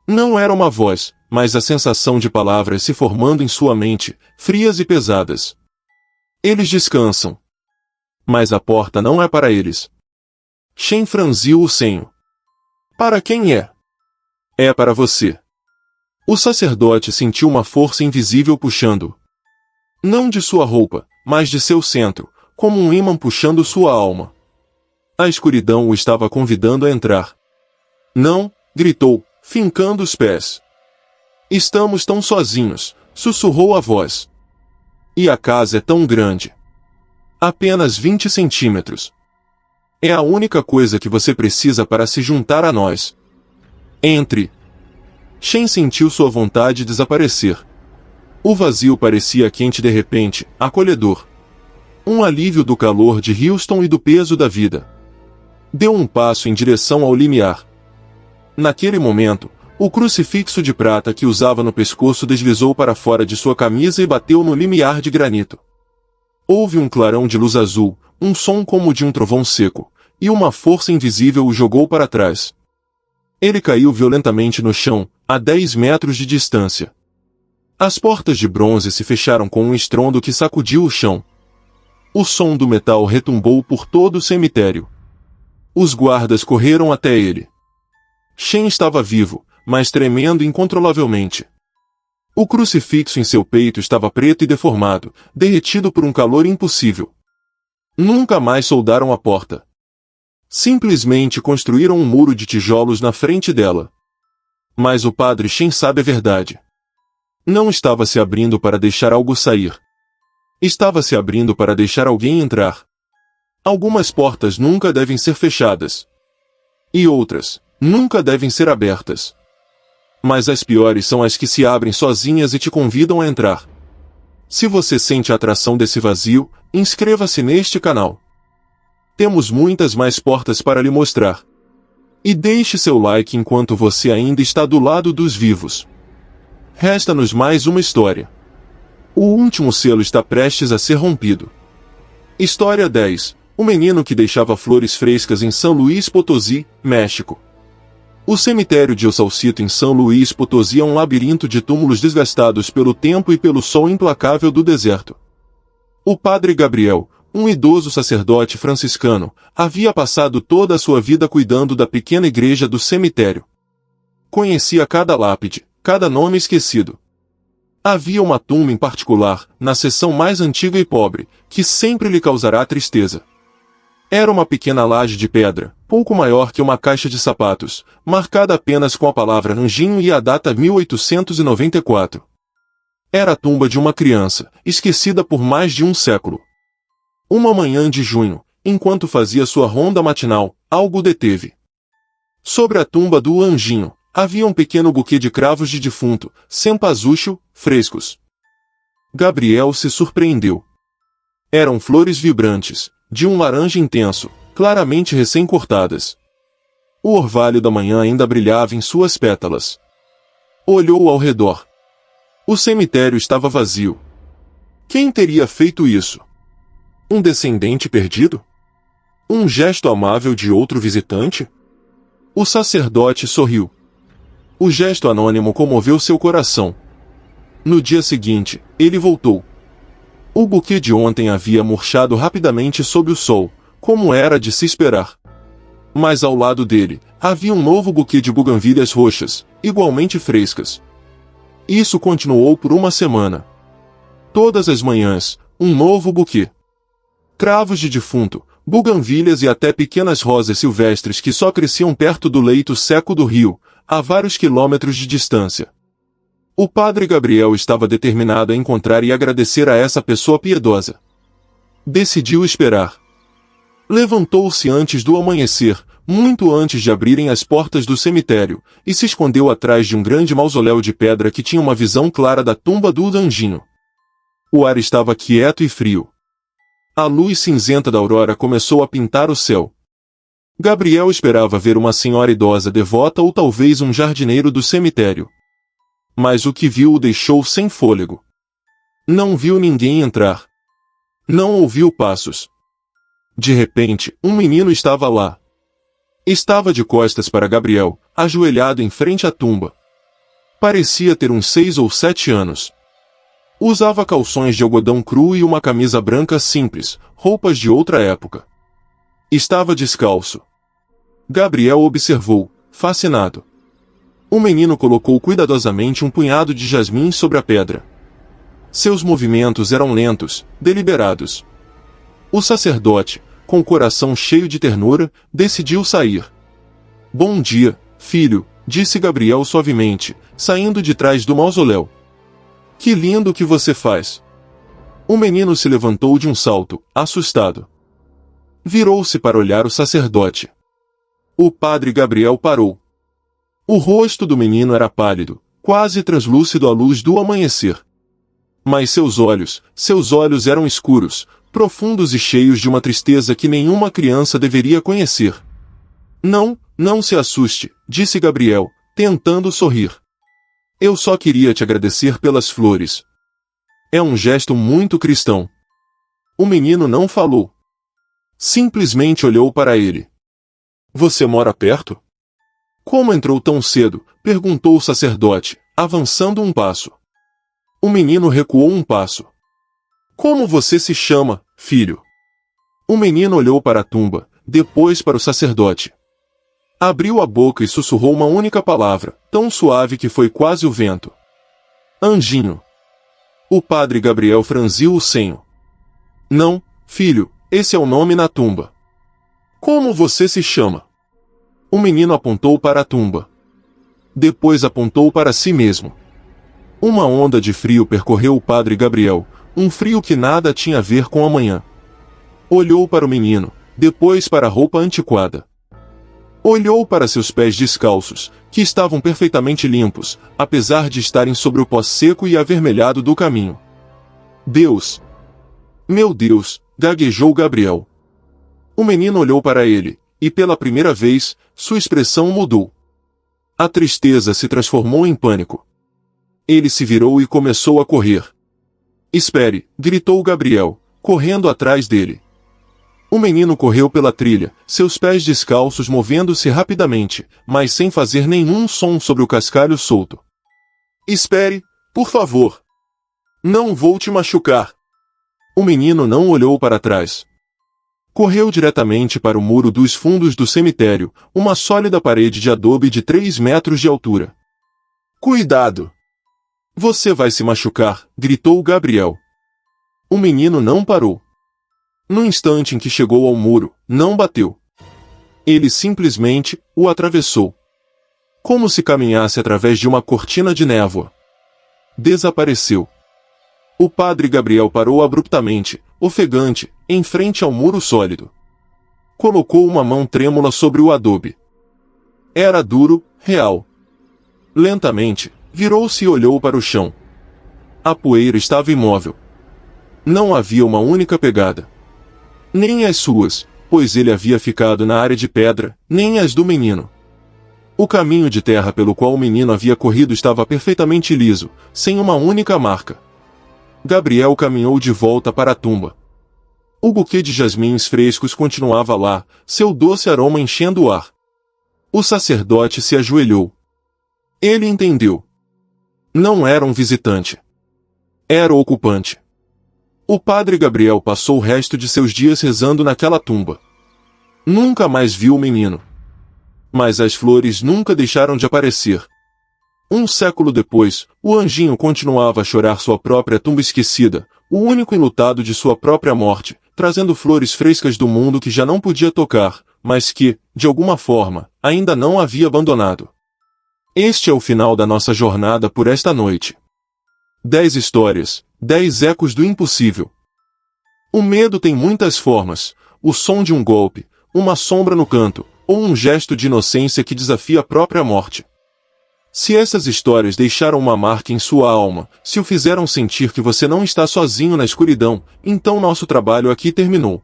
Não era uma voz, mas a sensação de palavras se formando em sua mente, frias e pesadas. "Eles descansam. Mas a porta não é para eles." Shen franziu o senho. "Para quem é?" "É para você." O sacerdote sentiu uma força invisível puxando. Não de sua roupa, mas de seu centro, como um ímã puxando sua alma. A escuridão o estava convidando a entrar. "Não!" gritou, fincando os pés. "Estamos tão sozinhos", sussurrou a voz. "E a casa é tão grande. Apenas 20 centímetros. É a única coisa que você precisa para se juntar a nós. Entre." Shen sentiu sua vontade desaparecer. O vazio parecia quente de repente, acolhedor. Um alívio do calor de Houston e do peso da vida. Deu um passo em direção ao limiar. Naquele momento, o crucifixo de prata que usava no pescoço deslizou para fora de sua camisa e bateu no limiar de granito. Houve um clarão de luz azul, um som como de um trovão seco, e uma força invisível o jogou para trás. Ele caiu violentamente no chão, a 10 metros de distância. As portas de bronze se fecharam com um estrondo que sacudiu o chão. O som do metal retumbou por todo o cemitério. Os guardas correram até ele. Shen estava vivo, mas tremendo incontrolavelmente. O crucifixo em seu peito estava preto e deformado, derretido por um calor impossível. Nunca mais soldaram a porta. Simplesmente construíram um muro de tijolos na frente dela. Mas o padre Shen sabe a verdade. Não estava se abrindo para deixar algo sair. Estava se abrindo para deixar alguém entrar. Algumas portas nunca devem ser fechadas. E outras, nunca devem ser abertas. Mas as piores são as que se abrem sozinhas e te convidam a entrar. Se você sente a atração desse vazio, inscreva-se neste canal. Temos muitas mais portas para lhe mostrar. E deixe seu like enquanto você ainda está do lado dos vivos. Resta-nos mais uma história. O último selo está prestes a ser rompido. História 10. O menino que deixava flores frescas em São Luís Potosí, México. O cemitério de El Salcito em São Luís Potosí é um labirinto de túmulos desgastados pelo tempo e pelo sol implacável do deserto. O padre Gabriel, um idoso sacerdote franciscano, havia passado toda a sua vida cuidando da pequena igreja do cemitério. Conhecia cada lápide, cada nome esquecido. Havia uma tumba em particular, na seção mais antiga e pobre, que sempre lhe causará tristeza. Era uma pequena laje de pedra, pouco maior que uma caixa de sapatos, marcada apenas com a palavra Anjinho e a data 1894. Era a tumba de uma criança, esquecida por mais de um século. Uma manhã de junho, enquanto fazia sua ronda matinal, algo o deteve. Sobre a tumba do Anjinho, havia um pequeno buquê de cravos de defunto, cempasúchil, frescos. Gabriel se surpreendeu. Eram flores vibrantes, de um laranja intenso, claramente recém-cortadas. O orvalho da manhã ainda brilhava em suas pétalas. Olhou ao redor. O cemitério estava vazio. Quem teria feito isso? Um descendente perdido? Um gesto amável de outro visitante? O sacerdote sorriu. O gesto anônimo comoveu seu coração. No dia seguinte, ele voltou. O buquê de ontem havia murchado rapidamente sob o sol, como era de se esperar. Mas ao lado dele, havia um novo buquê de buganvílias roxas, igualmente frescas. Isso continuou por uma semana. Todas as manhãs, um novo buquê. Cravos de defunto, buganvílias e até pequenas rosas silvestres que só cresciam perto do leito seco do rio, a vários quilômetros de distância. O padre Gabriel estava determinado a encontrar e agradecer a essa pessoa piedosa. Decidiu esperar. Levantou-se antes do amanhecer, muito antes de abrirem as portas do cemitério, e se escondeu atrás de um grande mausoléu de pedra que tinha uma visão clara da tumba do anjinho. O ar estava quieto e frio. A luz cinzenta da aurora começou a pintar o céu. Gabriel esperava ver uma senhora idosa devota ou talvez um jardineiro do cemitério. Mas o que viu o deixou sem fôlego. Não viu ninguém entrar. Não ouviu passos. De repente, um menino estava lá. Estava de costas para Gabriel, ajoelhado em frente à tumba. Parecia ter uns 6 ou 7 anos. Usava calções de algodão cru e uma camisa branca simples, roupas de outra época. Estava descalço. Gabriel observou, fascinado. O menino colocou cuidadosamente um punhado de jasmim sobre a pedra. Seus movimentos eram lentos, deliberados. O sacerdote, com o coração cheio de ternura, decidiu sair. Bom dia, filho, disse Gabriel suavemente, saindo de trás do mausoléu. Que lindo que você faz! O menino se levantou de um salto, assustado. Virou-se para olhar o sacerdote. O padre Gabriel parou. O rosto do menino era pálido, quase translúcido à luz do amanhecer. Mas seus olhos eram escuros, profundos e cheios de uma tristeza que nenhuma criança deveria conhecer. Não se assuste, disse Gabriel, tentando sorrir. Eu só queria te agradecer pelas flores. É um gesto muito cristão. O menino não falou. Simplesmente olhou para ele. Você mora perto? Como entrou tão cedo? Perguntou o sacerdote, avançando um passo. O menino recuou um passo. Como você se chama, filho? O menino olhou para a tumba, depois para o sacerdote. Abriu a boca e sussurrou uma única palavra, tão suave que foi quase o vento. Anjinho. O padre Gabriel franziu o senho. Não, filho, esse é o nome na tumba. Como você se chama? O menino apontou para a tumba. Depois apontou para si mesmo. Uma onda de frio percorreu o padre Gabriel, um frio que nada tinha a ver com a manhã. Olhou para o menino, depois para a roupa antiquada. Olhou para seus pés descalços, que estavam perfeitamente limpos, apesar de estarem sobre o pó seco e avermelhado do caminho. Deus! Meu Deus! Gaguejou Gabriel. O menino olhou para ele, e pela primeira vez, sua expressão mudou. A tristeza se transformou em pânico. Ele se virou e começou a correr. Espere! Gritou Gabriel, correndo atrás dele. O menino correu pela trilha, seus pés descalços movendo-se rapidamente, mas sem fazer nenhum som sobre o cascalho solto. Espere, por favor. Não vou te machucar. O menino não olhou para trás. Correu diretamente para o muro dos fundos do cemitério, uma sólida parede de adobe de 3 metros de altura. Cuidado! Você vai se machucar, gritou Gabriel. O menino não parou. No instante em que chegou ao muro, não bateu. Ele simplesmente o atravessou. Como se caminhasse através de uma cortina de névoa. Desapareceu. O padre Gabriel parou abruptamente, ofegante, em frente ao muro sólido. Colocou uma mão trêmula sobre o adobe. Era duro, real. Lentamente, virou-se e olhou para o chão. A poeira estava imóvel. Não havia uma única pegada. Nem as suas, pois ele havia ficado na área de pedra, nem as do menino. O caminho de terra pelo qual o menino havia corrido estava perfeitamente liso, sem uma única marca. Gabriel caminhou de volta para a tumba. O buquê de jasmins frescos continuava lá, seu doce aroma enchendo o ar. O sacerdote se ajoelhou. Ele entendeu. Não era um visitante. Era o ocupante. O padre Gabriel passou o resto de seus dias rezando naquela tumba. Nunca mais viu o menino. Mas as flores nunca deixaram de aparecer. Um século depois, o anjinho continuava a chorar sua própria tumba esquecida, o único enlutado de sua própria morte, trazendo flores frescas do mundo que já não podia tocar, mas que, de alguma forma, ainda não havia abandonado. Este é o final da nossa jornada por esta noite. 10 histórias, 10 ecos do impossível. O medo tem muitas formas: o som de um golpe, uma sombra no canto, ou um gesto de inocência que desafia a própria morte. Se essas histórias deixaram uma marca em sua alma, se o fizeram sentir que você não está sozinho na escuridão, então nosso trabalho aqui terminou.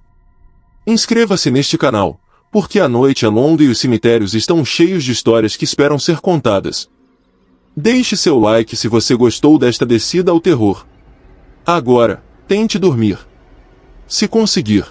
Inscreva-se neste canal, porque a noite é longa e os cemitérios estão cheios de histórias que esperam ser contadas. Deixe seu like se você gostou desta descida ao terror. Agora, tente dormir. Se conseguir.